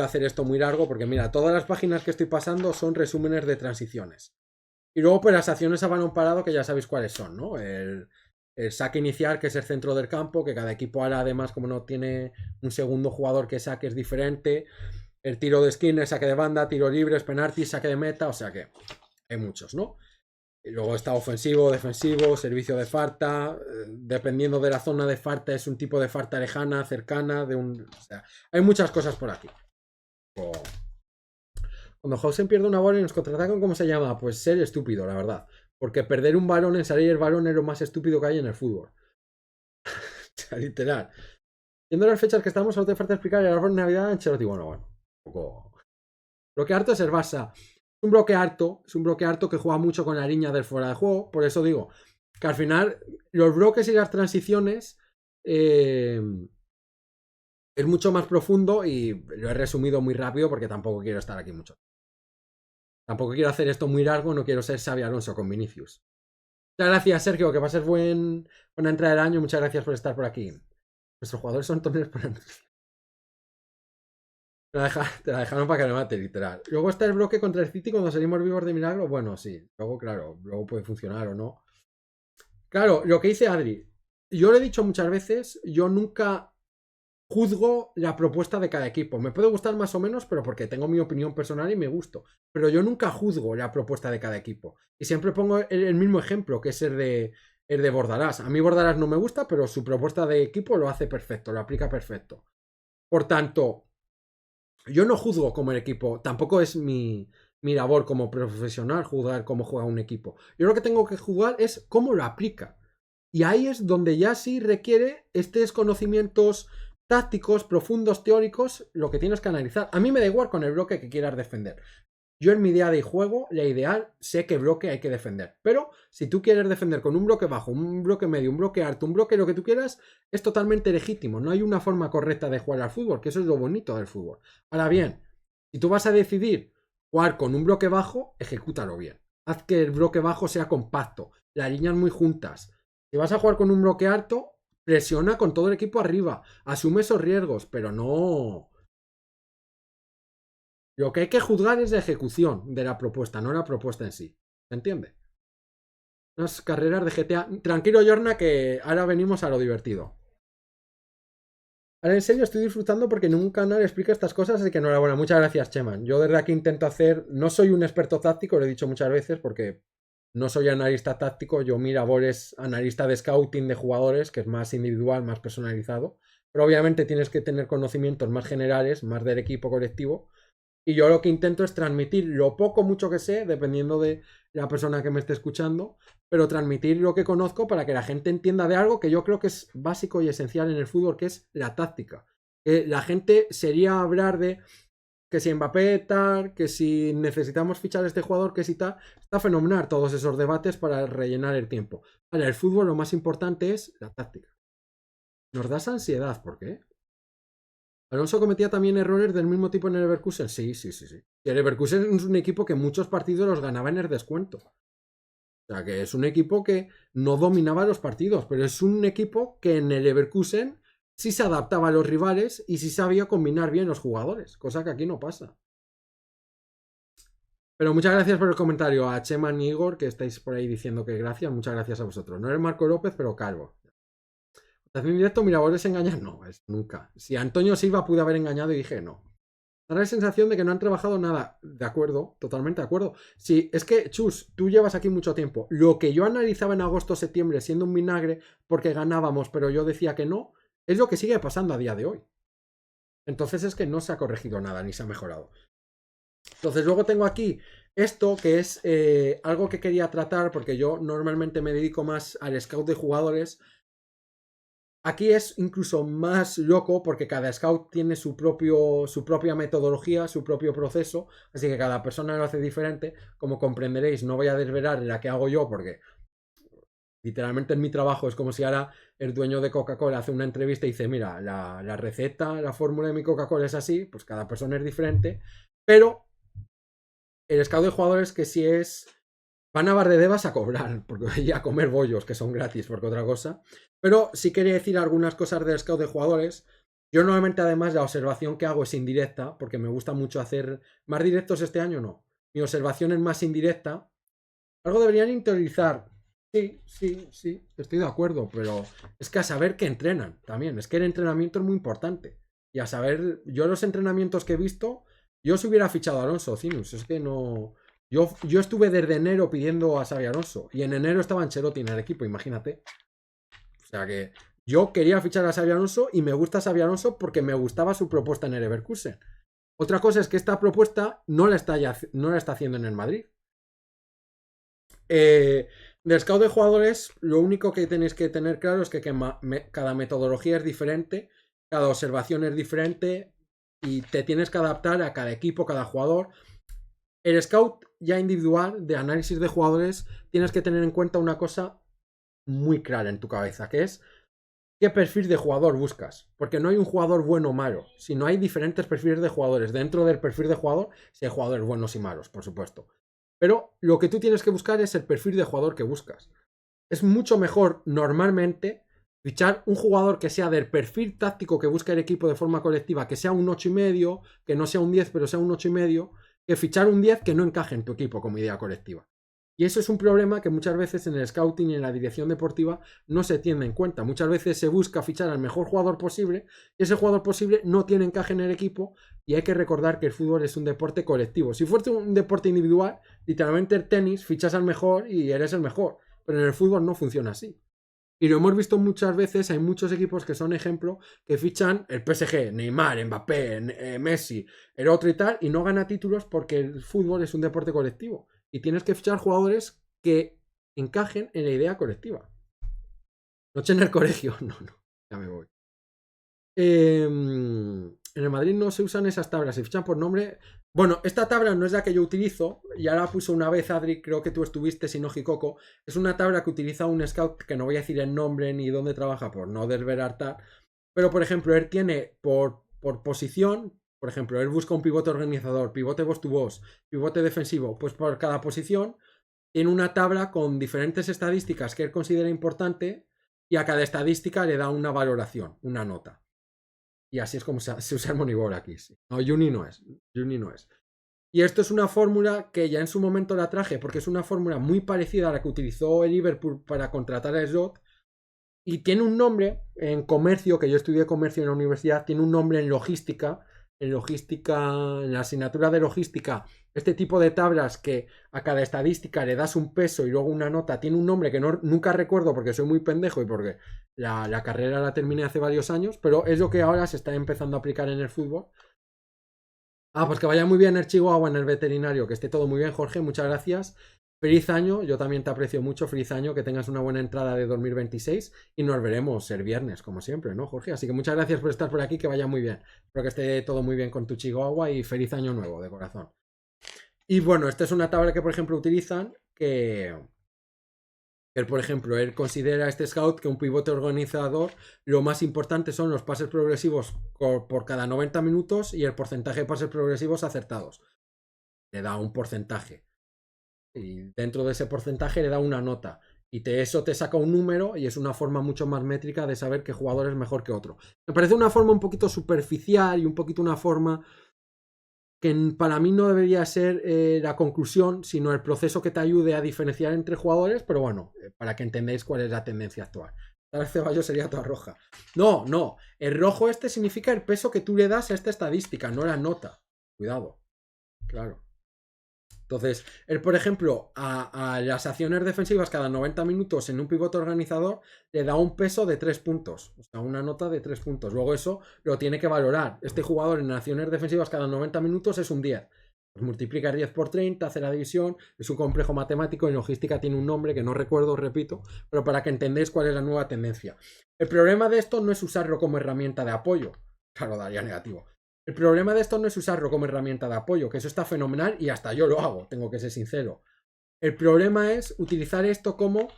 hacer esto muy largo, porque mira, todas las páginas que estoy pasando son resúmenes de transiciones. Y luego pues las acciones a balón parado, que ya sabéis cuáles son, ¿no? El saque inicial, que es el centro del campo, que cada equipo hará, además, como no tiene un segundo jugador que saque, es diferente. El tiro de esquina, el saque de banda, tiro libre, penalti, saque de meta, o sea que hay muchos, ¿no? Y luego está ofensivo, defensivo, servicio de falta. Dependiendo de la zona de falta, es un tipo de falta lejana, cercana, o sea, hay muchas cosas por aquí. Cuando Hausen pierde una bola y nos contraatacan, ¿cómo se llama? Pues ser estúpido, la verdad. Porque perder un balón en salir el balón es lo más estúpido que hay en el fútbol. O sea, literal. Viendo las fechas que estamos, solo te falta explicar el árbol de Navidad en Cherotti. Bueno, un poco... Bloque harto es el Barça. Es un bloque harto que juega mucho con la línea del fuera de juego. Por eso digo que al final los bloques y las transiciones es mucho más profundo y lo he resumido muy rápido porque tampoco quiero estar aquí mucho. Tampoco quiero hacer esto muy largo, no quiero ser Xabi Alonso con Vinicius. Muchas gracias, Sergio, que va a ser buena entrada del año. Muchas gracias por estar por aquí. Nuestros jugadores son tontos por te la dejaron para que lo mate, literal. Luego está el bloque contra el City cuando salimos vivos de milagro. Bueno, sí. Luego, claro, luego puede funcionar o no. Claro, lo que dice Adri. Yo lo he dicho muchas veces, yo nunca juzgo la propuesta de cada equipo. Me puede gustar más o menos, pero porque tengo mi opinión personal y me gusto. Pero yo nunca juzgo la propuesta de cada equipo. Y siempre pongo el mismo ejemplo, que es el de Bordalás. A mí Bordalás no me gusta, pero su propuesta de equipo lo hace perfecto, lo aplica perfecto. Por tanto, yo no juzgo como el equipo. Tampoco es mi labor como profesional juzgar cómo juega un equipo. Yo lo que tengo que juzgar es cómo lo aplica. Y ahí es donde ya sí requiere estos conocimientos tácticos, profundos, teóricos, lo que tienes que analizar. A mí me da igual con el bloque que quieras defender. Yo en mi día de juego, la ideal, sé qué bloque hay que defender. Pero si tú quieres defender con un bloque bajo, un bloque medio, un bloque alto, un bloque lo que tú quieras, es totalmente legítimo. No hay una forma correcta de jugar al fútbol, que eso es lo bonito del fútbol. Ahora bien, si tú vas a decidir jugar con un bloque bajo, ejecútalo bien. Haz que el bloque bajo sea compacto, las líneas muy juntas. Si vas a jugar con un bloque alto, presiona con todo el equipo arriba, asume esos riesgos, pero no... Lo que hay que juzgar es la ejecución de la propuesta, no la propuesta en sí. ¿Se entiende? Unas carreras de GTA... Tranquilo, Yorna, que ahora venimos a lo divertido. Ahora en serio estoy disfrutando porque en un canal explica estas cosas, así que enhorabuena. Muchas gracias, Cheman. Yo desde aquí intento hacer... No soy un experto táctico, lo he dicho muchas veces, porque no soy analista táctico. Yo mi labor es analista de scouting de jugadores, que es más individual, más personalizado. Pero obviamente tienes que tener conocimientos más generales, más del equipo colectivo. Y yo lo que intento es transmitir lo poco mucho que sé, dependiendo de la persona que me esté escuchando, pero transmitir lo que conozco para que la gente entienda de algo que yo creo que es básico y esencial en el fútbol, que es la táctica. La gente sería hablar de que si Mbappé tal, que si necesitamos fichar a este jugador, que si tal. Está fenomenal todos esos debates para rellenar el tiempo. Para el fútbol lo más importante es la táctica. Nos das ansiedad, ¿por qué? ¿Alonso cometía también errores del mismo tipo en el Leverkusen? Sí. Y el Leverkusen es un equipo que muchos partidos los ganaba en el descuento. O sea, que es un equipo que no dominaba los partidos, pero es un equipo que en el Leverkusen sí se adaptaba a los rivales y sí sabía combinar bien los jugadores, cosa que aquí no pasa. Pero muchas gracias por el comentario a Cheman y Igor, que estáis por ahí diciendo que gracias. Muchas gracias a vosotros. No eres Marco López, pero calvo. ¿Haciendo directo mi labor es engañar? No, es nunca. Si Antonio Silva pude haber engañado y dije no. Da la sensación de que no han trabajado nada. De acuerdo, totalmente de acuerdo. Sí, es que, Chus, tú llevas aquí mucho tiempo. Lo que yo analizaba en agosto, septiembre, siendo un vinagre, porque ganábamos, pero yo decía que no, es lo que sigue pasando a día de hoy. Entonces es que no se ha corregido nada, ni se ha mejorado. Entonces luego tengo aquí esto que es algo que quería tratar, porque yo normalmente me dedico más al scout de jugadores. Aquí es incluso más loco porque cada scout tiene su propia metodología, su propio proceso, así que cada persona lo hace diferente. Como comprenderéis, no voy a desvelar la que hago yo porque literalmente en mi trabajo es como si ahora el dueño de Coca-Cola hace una entrevista y dice, mira, la receta, la fórmula de mi Coca-Cola es así, pues cada persona es diferente, pero el scout de jugadores que sí es... Van a Bardedevas a cobrar y a comer bollos, que son gratis, porque otra cosa. Pero sí quería decir algunas cosas del scout de jugadores. Yo normalmente, además, la observación que hago es indirecta, porque me gusta mucho hacer más directos este año, no. Mi observación es más indirecta. Algo deberían interiorizar. Sí, estoy de acuerdo, pero es que a saber que entrenan también. Es que el entrenamiento es muy importante. Y a saber, yo los entrenamientos que he visto, yo si hubiera fichado a Alonso, Cinus, es que no... Yo estuve desde enero pidiendo a Xabi Alonso y en enero estaba Ancelotti en el equipo, imagínate. O sea que yo quería fichar a Xabi Alonso y me gusta Xabi Alonso porque me gustaba su propuesta en el Leverkusen. Otra cosa es que esta propuesta no la está haciendo en el Madrid. Del scout de jugadores, lo único que tenéis que tener claro es que cada metodología es diferente, cada observación es diferente y te tienes que adaptar a cada equipo, cada jugador. El scout ya individual de análisis de jugadores tienes que tener en cuenta una cosa muy clara en tu cabeza, que es qué perfil de jugador buscas. Porque no hay un jugador bueno o malo, sino hay diferentes perfiles de jugadores. Dentro del perfil de jugador, si hay jugadores buenos y malos, por supuesto. Pero lo que tú tienes que buscar es el perfil de jugador que buscas. Es mucho mejor normalmente fichar un jugador que sea del perfil táctico que busca el equipo de forma colectiva, que sea un 8,5, que no sea un 10, pero sea un 8,5, que fichar un 10 que no encaje en tu equipo como idea colectiva. Y eso es un problema que muchas veces en el scouting y en la dirección deportiva no se tiene en cuenta. Muchas veces se busca fichar al mejor jugador posible y ese jugador posible no tiene encaje en el equipo y hay que recordar que el fútbol es un deporte colectivo. Si fuese un deporte individual, literalmente el tenis, fichas al mejor y eres el mejor. Pero en el fútbol no funciona así. Y lo hemos visto muchas veces, hay muchos equipos que son ejemplo, que fichan el PSG, Neymar, Mbappé, Messi, el otro y tal, y no gana títulos porque el fútbol es un deporte colectivo. Y tienes que fichar jugadores que encajen en la idea colectiva. Noche en el colegio, no, ya me voy. En el Madrid no se usan esas tablas, se fichan por nombre. Bueno, esta tabla no es la que yo utilizo, ya la puso una vez Adri, creo que tú estuviste, si no Jicoco. Es una tabla que utiliza un scout que no voy a decir el nombre ni dónde trabaja por no desvelar tal. Pero por ejemplo, él tiene por posición, por ejemplo, él busca un pivote organizador, pivote voz to voz, pivote defensivo, pues por cada posición tiene una tabla con diferentes estadísticas que él considera importante y a cada estadística le da una valoración, una nota. Y así es como se usa el Moneyball aquí. Sí. No, Uni no es. Y esto es una fórmula que ya en su momento la traje porque es una fórmula muy parecida a la que utilizó el Liverpool para contratar a Slot. Y tiene un nombre en comercio, que yo estudié comercio en la universidad, tiene un nombre en logística. En la asignatura de logística, este tipo de tablas que a cada estadística le das un peso y luego una nota, tiene un nombre que nunca recuerdo porque soy muy pendejo y porque la carrera la terminé hace varios años, pero es lo que ahora se está empezando a aplicar en el fútbol. Pues que vaya muy bien el Chihuahua en el veterinario, que esté todo muy bien, Jorge, muchas gracias. Feliz año, yo también te aprecio mucho, feliz año, que tengas una buena entrada de 2026 y nos veremos el viernes, como siempre, ¿no, Jorge? Así que muchas gracias por estar por aquí, que vaya muy bien. Espero que esté todo muy bien con tu Chihuahua y feliz año nuevo, de corazón. Y bueno, esta es una tabla que, por ejemplo, utilizan, que por ejemplo, él considera a este scout que un pivote organizador, lo más importante son los pases progresivos por cada 90 minutos y el porcentaje de pases progresivos acertados. Le da un porcentaje. Y dentro de ese porcentaje le da una nota. Y eso te saca un número y es una forma mucho más métrica de saber qué jugador es mejor que otro. Me parece una forma un poquito superficial y un poquito una forma que para mí no debería ser la conclusión, sino el proceso que te ayude a diferenciar entre jugadores, pero bueno, para que entendáis cuál es la tendencia actual. Tal vez Ceballos sería toda roja. No, el rojo este significa el peso que tú le das a esta estadística, no la nota. Cuidado, claro. Entonces, él, por ejemplo, a las acciones defensivas cada 90 minutos en un pivote organizador le da un peso de 3 puntos. O sea, una nota de 3 puntos. Luego eso lo tiene que valorar. Este jugador en acciones defensivas cada 90 minutos es un 10. Pues multiplicas 10 por 30, hace la división, es un complejo matemático, en logística tiene un nombre que no recuerdo, repito, pero para que entendáis cuál es la nueva tendencia. El problema de esto no es usarlo como herramienta de apoyo, claro, daría negativo. El problema de esto no es usarlo como herramienta de apoyo, que eso está fenomenal y hasta yo lo hago, tengo que ser sincero. El problema es utilizar esto como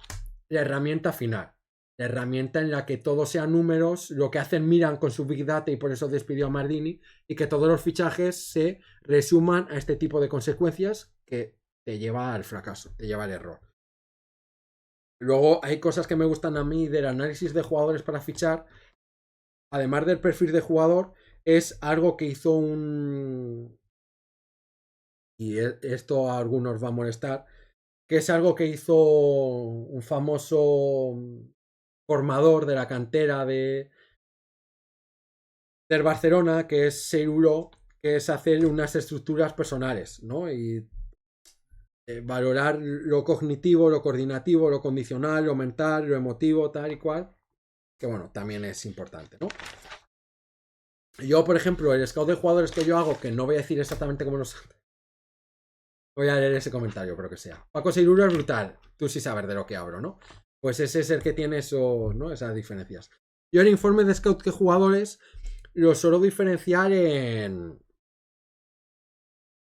la herramienta final. La herramienta en la que todo sean números, lo que hacen Milan con su Big Data y por eso despidió a Maldini, y que todos los fichajes se resuman a este tipo de consecuencias que te lleva al fracaso, te lleva al error. Luego hay cosas que me gustan a mí del análisis de jugadores para fichar, además del perfil de jugador, es algo que hizo un... y esto a algunos va a molestar, que es algo que hizo un famoso formador de la cantera del Barcelona, que es Seirulo, que es hacer unas estructuras personales, ¿no? Y valorar lo cognitivo, lo coordinativo, lo condicional, lo mental, lo emotivo, tal y cual, que bueno, también es importante, ¿no? Yo, por ejemplo, el scout de jugadores que yo hago, que no voy a decir exactamente cómo los... Voy a leer ese comentario, creo que sea. Paco Seirulo es brutal. Tú sí sabes de lo que hablo, ¿no? Pues ese es el que tiene eso, ¿no? Esas diferencias. Yo el informe de scout de jugadores lo suelo diferenciar en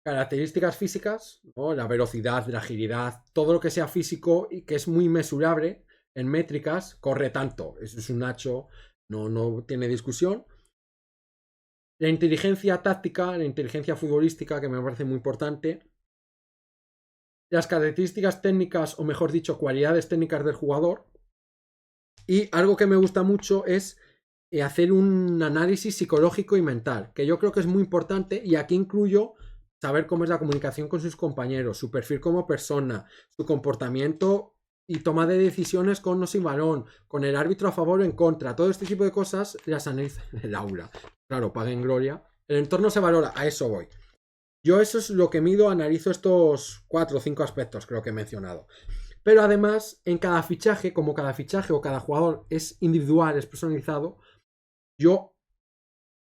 características físicas, ¿no? La velocidad, la agilidad, todo lo que sea físico y que es muy mesurable en métricas, corre tanto. Eso es un hecho, no tiene discusión. La inteligencia táctica, la inteligencia futbolística, que me parece muy importante. Las características técnicas, o mejor dicho, cualidades técnicas del jugador. Y algo que me gusta mucho es hacer un análisis psicológico y mental, que yo creo que es muy importante, y aquí incluyo saber cómo es la comunicación con sus compañeros, su perfil como persona, su comportamiento y toma de decisiones con o sin balón, con el árbitro a favor o en contra. Todo este tipo de cosas las analiza el aula. Claro, paga en gloria. El entorno se valora, a eso voy. Yo eso es lo que mido, analizo estos 4 o 5 aspectos, creo que he mencionado. Pero además, en cada fichaje, como cada fichaje o cada jugador es individual, es personalizado, yo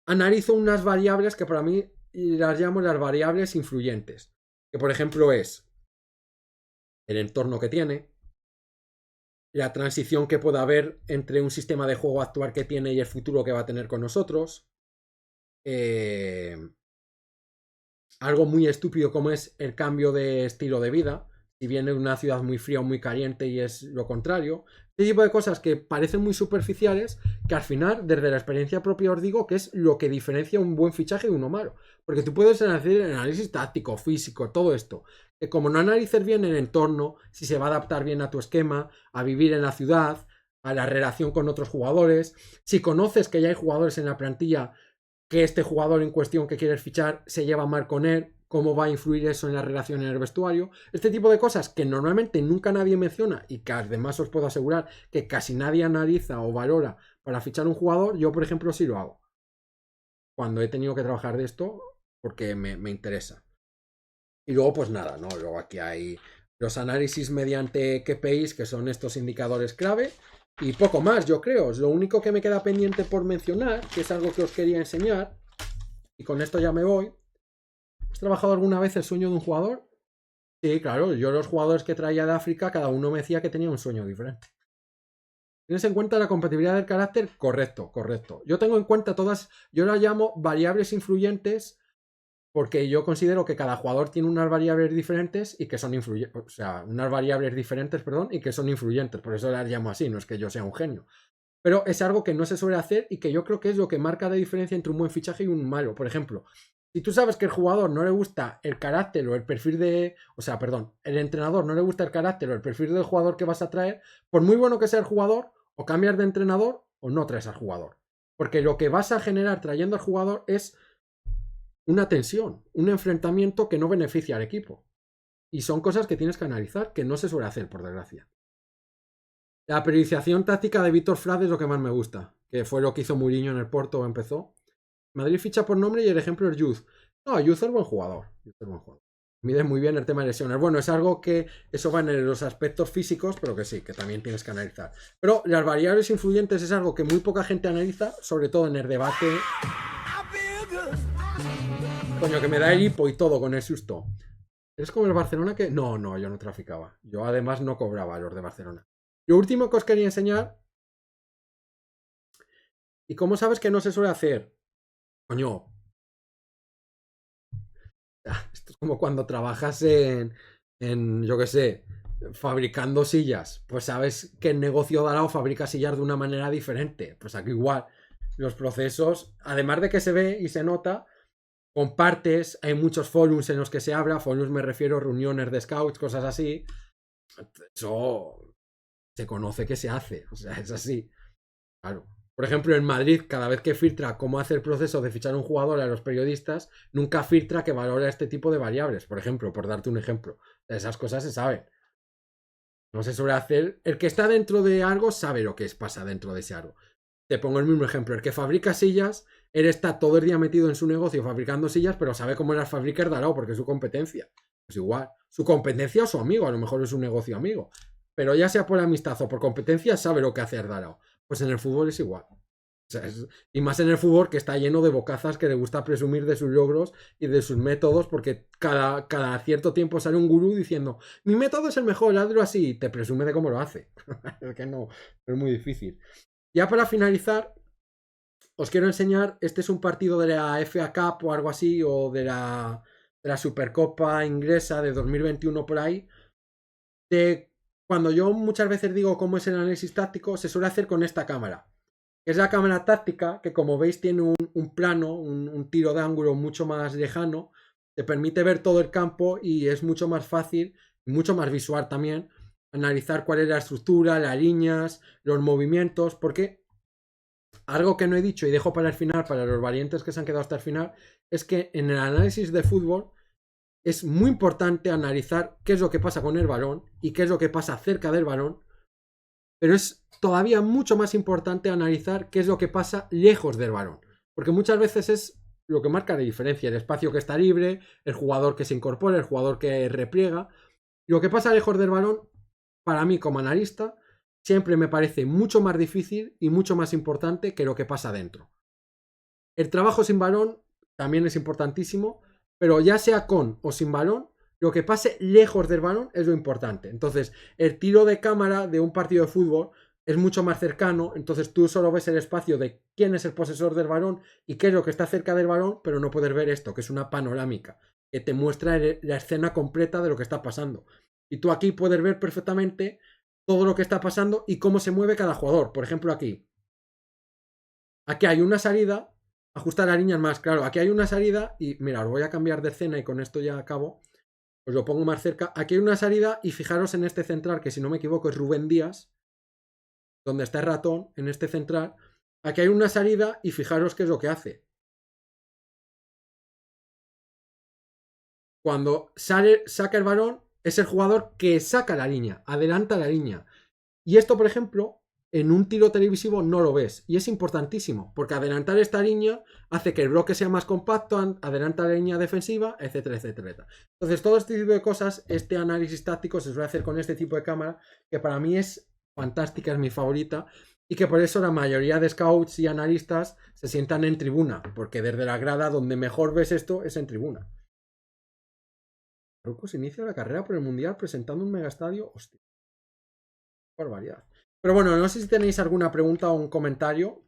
analizo unas variables que para mí las llamo las variables influyentes. Que por ejemplo es el entorno que tiene, la transición que pueda haber entre un sistema de juego actual que tiene y el futuro que va a tener con nosotros. Algo muy estúpido como es el cambio de estilo de vida. Si viene de una ciudad muy fría o muy caliente y es lo contrario. Este tipo de cosas que parecen muy superficiales, que al final, desde la experiencia propia os digo que es lo que diferencia un buen fichaje de uno malo. Porque tú puedes hacer el análisis táctico, físico, todo esto. Que como no analices bien el entorno, si se va a adaptar bien a tu esquema, a vivir en la ciudad, a la relación con otros jugadores, si conoces que ya hay jugadores en la plantilla, que este jugador en cuestión que quieres fichar se lleva mal con él, cómo va a influir eso en la relación en el vestuario. Este tipo de cosas que normalmente nunca nadie menciona y que además os puedo asegurar que casi nadie analiza o valora para fichar un jugador, yo por ejemplo sí lo hago. Cuando he tenido que trabajar de esto porque me interesa. Y luego pues nada, ¿no? Luego aquí hay los análisis mediante KPIs, que son estos indicadores clave. Y poco más, yo creo. Es lo único que me queda pendiente por mencionar, que es algo que os quería enseñar. Y con esto ya me voy. ¿Has trabajado alguna vez el sueño de un jugador? Sí, claro. Yo los jugadores que traía de África, cada uno me decía que tenía un sueño diferente. ¿Tienes en cuenta la compatibilidad del carácter? Correcto, correcto. Yo tengo en cuenta todas, yo las llamo variables influyentes, porque yo considero que cada jugador tiene unas variables diferentes y que son influyentes, o sea, unas variables diferentes, perdón, y que son influyentes. Por eso las llamo así, no es que yo sea un genio. Pero es algo que no se suele hacer y que yo creo que es lo que marca la diferencia entre un buen fichaje y un malo. Por ejemplo, si tú sabes que el jugador no le gusta el carácter o el perfil de... O sea, perdón, el entrenador no le gusta el carácter o el perfil del jugador que vas a traer, por muy bueno que sea el jugador, o cambias de entrenador o no traes al jugador. Porque lo que vas a generar trayendo al jugador es una tensión, un enfrentamiento que no beneficia al equipo. Y son cosas que tienes que analizar, que no se suele hacer, por desgracia. La periodización táctica de Vítor Frade es lo que más me gusta, que fue lo que hizo Mourinho en el Porto, empezó. Madrid ficha por nombre y el ejemplo es Youth. No, Youth es buen jugador. Mide muy bien el tema de lesiones. Bueno, es algo que eso va en los aspectos físicos, pero que sí, que también tienes que analizar. Pero las variables influyentes es algo que muy poca gente analiza, sobre todo en el debate. Coño, que me da el hipo y todo con el susto. ¿Es como el Barcelona que...? No, no, yo no traficaba. Yo además no cobraba los de Barcelona. Lo último que os quería enseñar... ¿Y cómo sabes que no se suele hacer? Coño. Esto es como cuando trabajas yo qué sé, fabricando sillas. Pues sabes que el negocio dará o fabrica sillas de una manera diferente. Pues aquí igual. Los procesos, además de que se ve y se nota, compartes, hay muchos forums en los que se habla, forums me refiero, reuniones de scouts, cosas así. Eso se conoce que se hace, o sea, es así. Claro. Por ejemplo, en Madrid, cada vez que filtra cómo hace el proceso de fichar un jugador a los periodistas, nunca filtra que valora este tipo de variables, por ejemplo, por darte un ejemplo. Esas cosas se saben. No se suele hacer. El que está dentro de algo sabe lo que pasa dentro de ese algo. Te pongo el mismo ejemplo. El que fabrica sillas, él está todo el día metido en su negocio fabricando sillas, pero sabe cómo las fabrica Darao porque es su competencia. Pues igual, su competencia o su amigo, a lo mejor es un negocio amigo. Pero ya sea por amistad o por competencia, sabe lo que hace Darao. Pues en el fútbol es igual. O sea, y más en el fútbol que está lleno de bocazas que le gusta presumir de sus logros y de sus métodos, porque cada cierto tiempo sale un gurú diciendo mi método es el mejor, hazlo así, y te presume de cómo lo hace. Es que no, es muy difícil. Ya para finalizar, os quiero enseñar, este es un partido de la FA Cup o algo así, o de la Supercopa inglesa de 2021 por ahí, de cuando yo muchas veces digo cómo es el análisis táctico, se suele hacer con esta cámara. Es la cámara táctica que, como veis, tiene un plano, un tiro de ángulo mucho más lejano, te permite ver todo el campo y es mucho más fácil, mucho más visual también, analizar cuál es la estructura, las líneas, los movimientos, porque algo que no he dicho y dejo para el final, para los valientes que se han quedado hasta el final, es que en el análisis de fútbol es muy importante analizar qué es lo que pasa con el balón y qué es lo que pasa cerca del balón, pero es todavía mucho más importante analizar qué es lo que pasa lejos del balón, porque muchas veces es lo que marca la diferencia, el espacio que está libre, el jugador que se incorpora, el jugador que repliega. Lo que pasa lejos del balón, para mí como analista, siempre me parece mucho más difícil y mucho más importante que lo que pasa dentro. El trabajo sin balón también es importantísimo, pero ya sea con o sin balón, lo que pase lejos del balón es lo importante. Entonces, el tiro de cámara de un partido de fútbol es mucho más cercano, entonces tú solo ves el espacio de quién es el posesor del balón y qué es lo que está cerca del balón, pero no puedes ver esto, que es una panorámica, que te muestra la escena completa de lo que está pasando. Y tú aquí puedes ver perfectamente todo lo que está pasando y cómo se mueve cada jugador. Por ejemplo, aquí hay una salida, ajusta las líneas más, claro, aquí hay una salida y mira, os voy a cambiar de escena y con esto ya acabo. Os lo pongo más cerca. Aquí hay una salida y fijaros en este central, que si no me equivoco es Rubén Díaz, donde está el ratón, en este central. Aquí hay una salida y fijaros qué es lo que hace. Cuando saca el balón, es el jugador que saca la línea, adelanta la línea. Y esto, por ejemplo, en un tiro televisivo no lo ves. Y es importantísimo, porque adelantar esta línea hace que el bloque sea más compacto, adelanta la línea defensiva, etcétera, etcétera. Entonces, todo este tipo de cosas, este análisis táctico se suele hacer con este tipo de cámara, que para mí es fantástica, es mi favorita, y que por eso la mayoría de scouts y analistas se sientan en tribuna, porque desde la grada donde mejor ves esto es en tribuna. Marruecos inicia la carrera por el Mundial presentando un megaestadio. Hostia. Barbaridad. Pero bueno, no sé si tenéis alguna pregunta o un comentario.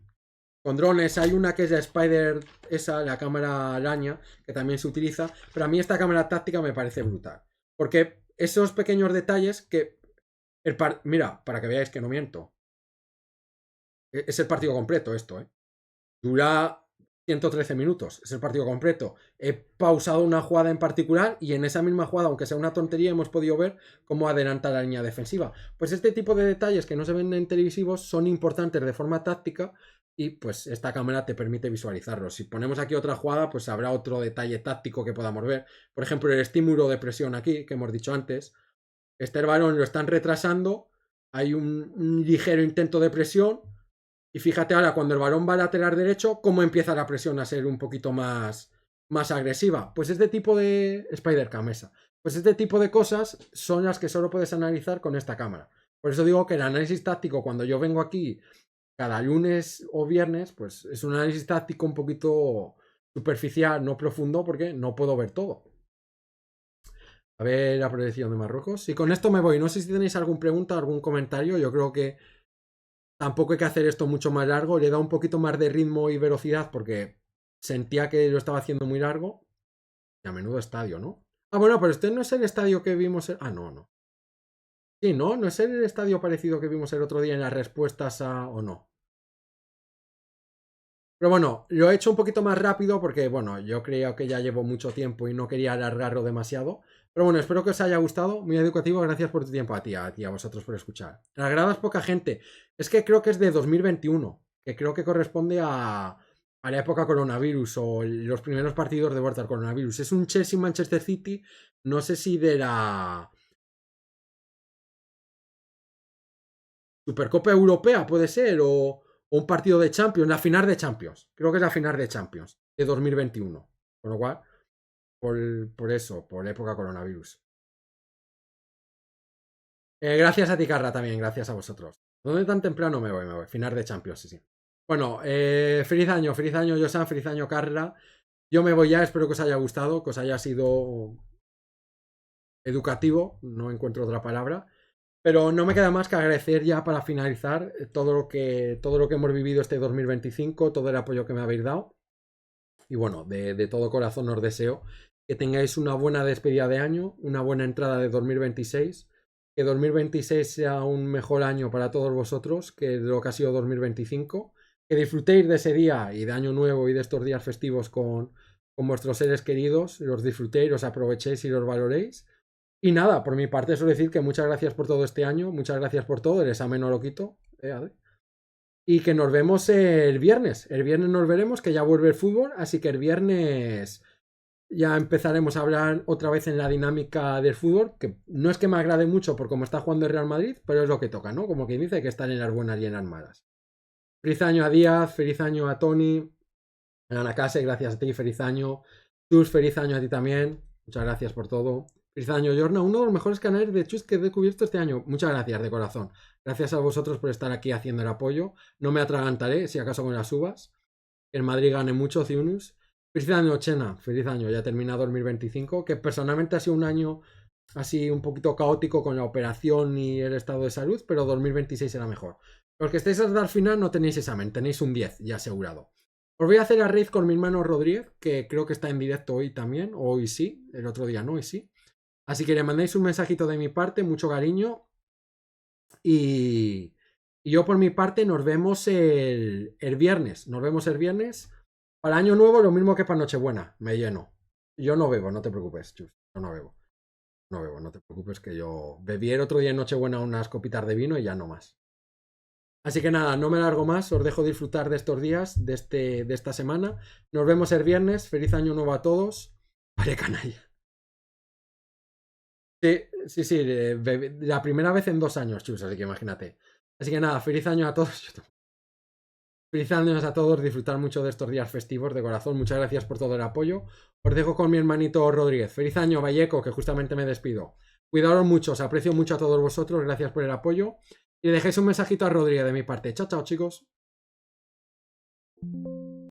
Con drones hay una que es la Spider, esa, la cámara araña, que también se utiliza. Pero a mí esta cámara táctica me parece brutal. Porque esos pequeños detalles que... Mira, para que veáis que no miento. Es el partido completo esto, ¿eh? Dura 113 minutos, es el partido completo. He pausado una jugada en particular y en esa misma jugada, aunque sea una tontería, hemos podido ver cómo adelanta la línea defensiva. Pues este tipo de detalles que no se ven en televisivos son importantes de forma táctica y pues esta cámara te permite visualizarlos. Si ponemos aquí otra jugada, pues habrá otro detalle táctico que podamos ver. Por ejemplo, el estímulo de presión aquí, que hemos dicho antes. Este balón lo están retrasando, hay un ligero intento de presión. Y fíjate ahora, cuando el balón va a lateral derecho, cómo empieza la presión a ser un poquito más agresiva. Pues este tipo de... Spider-Cam esa. Pues este tipo de cosas son las que solo puedes analizar con esta cámara. Por eso digo que el análisis táctico, cuando yo vengo aquí cada lunes o viernes, pues es un análisis táctico un poquito superficial, no profundo, porque no puedo ver todo. A ver la proyección de Marruecos. Y con esto me voy. No sé si tenéis alguna pregunta, algún comentario. Yo creo que tampoco hay que hacer esto mucho más largo. Le da un poquito más de ritmo y velocidad porque sentía que lo estaba haciendo muy largo. Y a menudo estadio, ¿no? Ah, bueno, pero este no es el estadio que vimos... Ah, no. Sí, ¿no? ¿No es el estadio parecido que vimos el otro día en las respuestas a... o no? Pero bueno, lo he hecho un poquito más rápido porque, bueno, yo creo que ya llevo mucho tiempo y no quería alargarlo demasiado. Pero bueno, espero que os haya gustado. Muy educativo. Gracias por tu tiempo a ti, a vosotros por escuchar. Las gradas poca gente. Es que creo que es de 2021. Que creo que corresponde a la época coronavirus o los primeros partidos de vuelta al coronavirus. Es un Chelsea-Manchester City. No sé si de la Supercopa Europea puede ser o un partido de Champions, la final de Champions. Creo que es la final de Champions de 2021. Con lo cual, por eso, por la época coronavirus. Gracias a ti, Carla, también. Gracias a vosotros. ¿Dónde tan temprano me voy? Final de Champions, sí. Bueno, feliz año, Josan, feliz año, Carla. Yo me voy ya, espero que os haya gustado, que os haya sido educativo, no encuentro otra palabra. Pero no me queda más que agradecer ya para finalizar todo lo que hemos vivido este 2025, todo el apoyo que me habéis dado. Y bueno, de todo corazón os deseo que tengáis una buena despedida de año, una buena entrada de 2026, que 2026 sea un mejor año para todos vosotros que lo que ha sido 2025, que disfrutéis de ese día y de año nuevo y de estos días festivos con vuestros seres queridos, los disfrutéis, los aprovechéis y los valoréis. Y nada, por mi parte, suelo decir que muchas gracias por todo este año, muchas gracias por todo, el examen no lo quito. Y que nos vemos el viernes. El viernes nos veremos, que ya vuelve el fútbol, así que el viernes ya empezaremos a hablar otra vez en la dinámica del fútbol, que no es que me agrade mucho por cómo está jugando el Real Madrid, pero es lo que toca, ¿no? Como quien dice, que están en las buenas y en las malas. Feliz año a Díaz, feliz año a Tony, a Ana Case, gracias a ti, feliz año. Chus, feliz año a ti también, muchas gracias por todo. Feliz año, Jorna, uno de los mejores canales de Chus que he descubierto este año. Muchas gracias, de corazón. Gracias a vosotros por estar aquí haciendo el apoyo. No me atragantaré, si acaso con las uvas. Que el Madrid gane mucho, Ciunus. Feliz año, Chena. Feliz año, ya termina 2025. Que personalmente ha sido un año así un poquito caótico con la operación y el estado de salud, pero 2026 será mejor. Los que estáis hasta el final no tenéis examen, tenéis un 10 ya asegurado. Os voy a hacer a raid con mi hermano Rodríguez, que creo que está en directo hoy también, o hoy sí, el otro día no, hoy sí. Así que le mandáis un mensajito de mi parte, mucho cariño. Y yo por mi parte nos vemos el viernes. Nos vemos el viernes. Para Año Nuevo lo mismo que para Nochebuena. Me lleno. Yo no bebo, no te preocupes, Chus. Yo no bebo. No bebo, no te preocupes que yo bebí el otro día en Nochebuena unas copitas de vino y ya no más. Así que nada, no me largo más. Os dejo disfrutar de estos días, de esta semana. Nos vemos el viernes. Feliz Año Nuevo a todos. Vale, canalla. Sí, la primera vez en 2 años, Chus, así que imagínate. Así que nada, feliz año a todos. Feliz año a todos, disfrutar mucho de estos días festivos de corazón. Muchas gracias por todo el apoyo. Os dejo con mi hermanito Rodríguez. Feliz año, Valleco, que justamente me despido. Cuidaros mucho, os aprecio mucho a todos vosotros. Gracias por el apoyo. Y dejéis un mensajito a Rodríguez de mi parte. Chao, chao, chicos.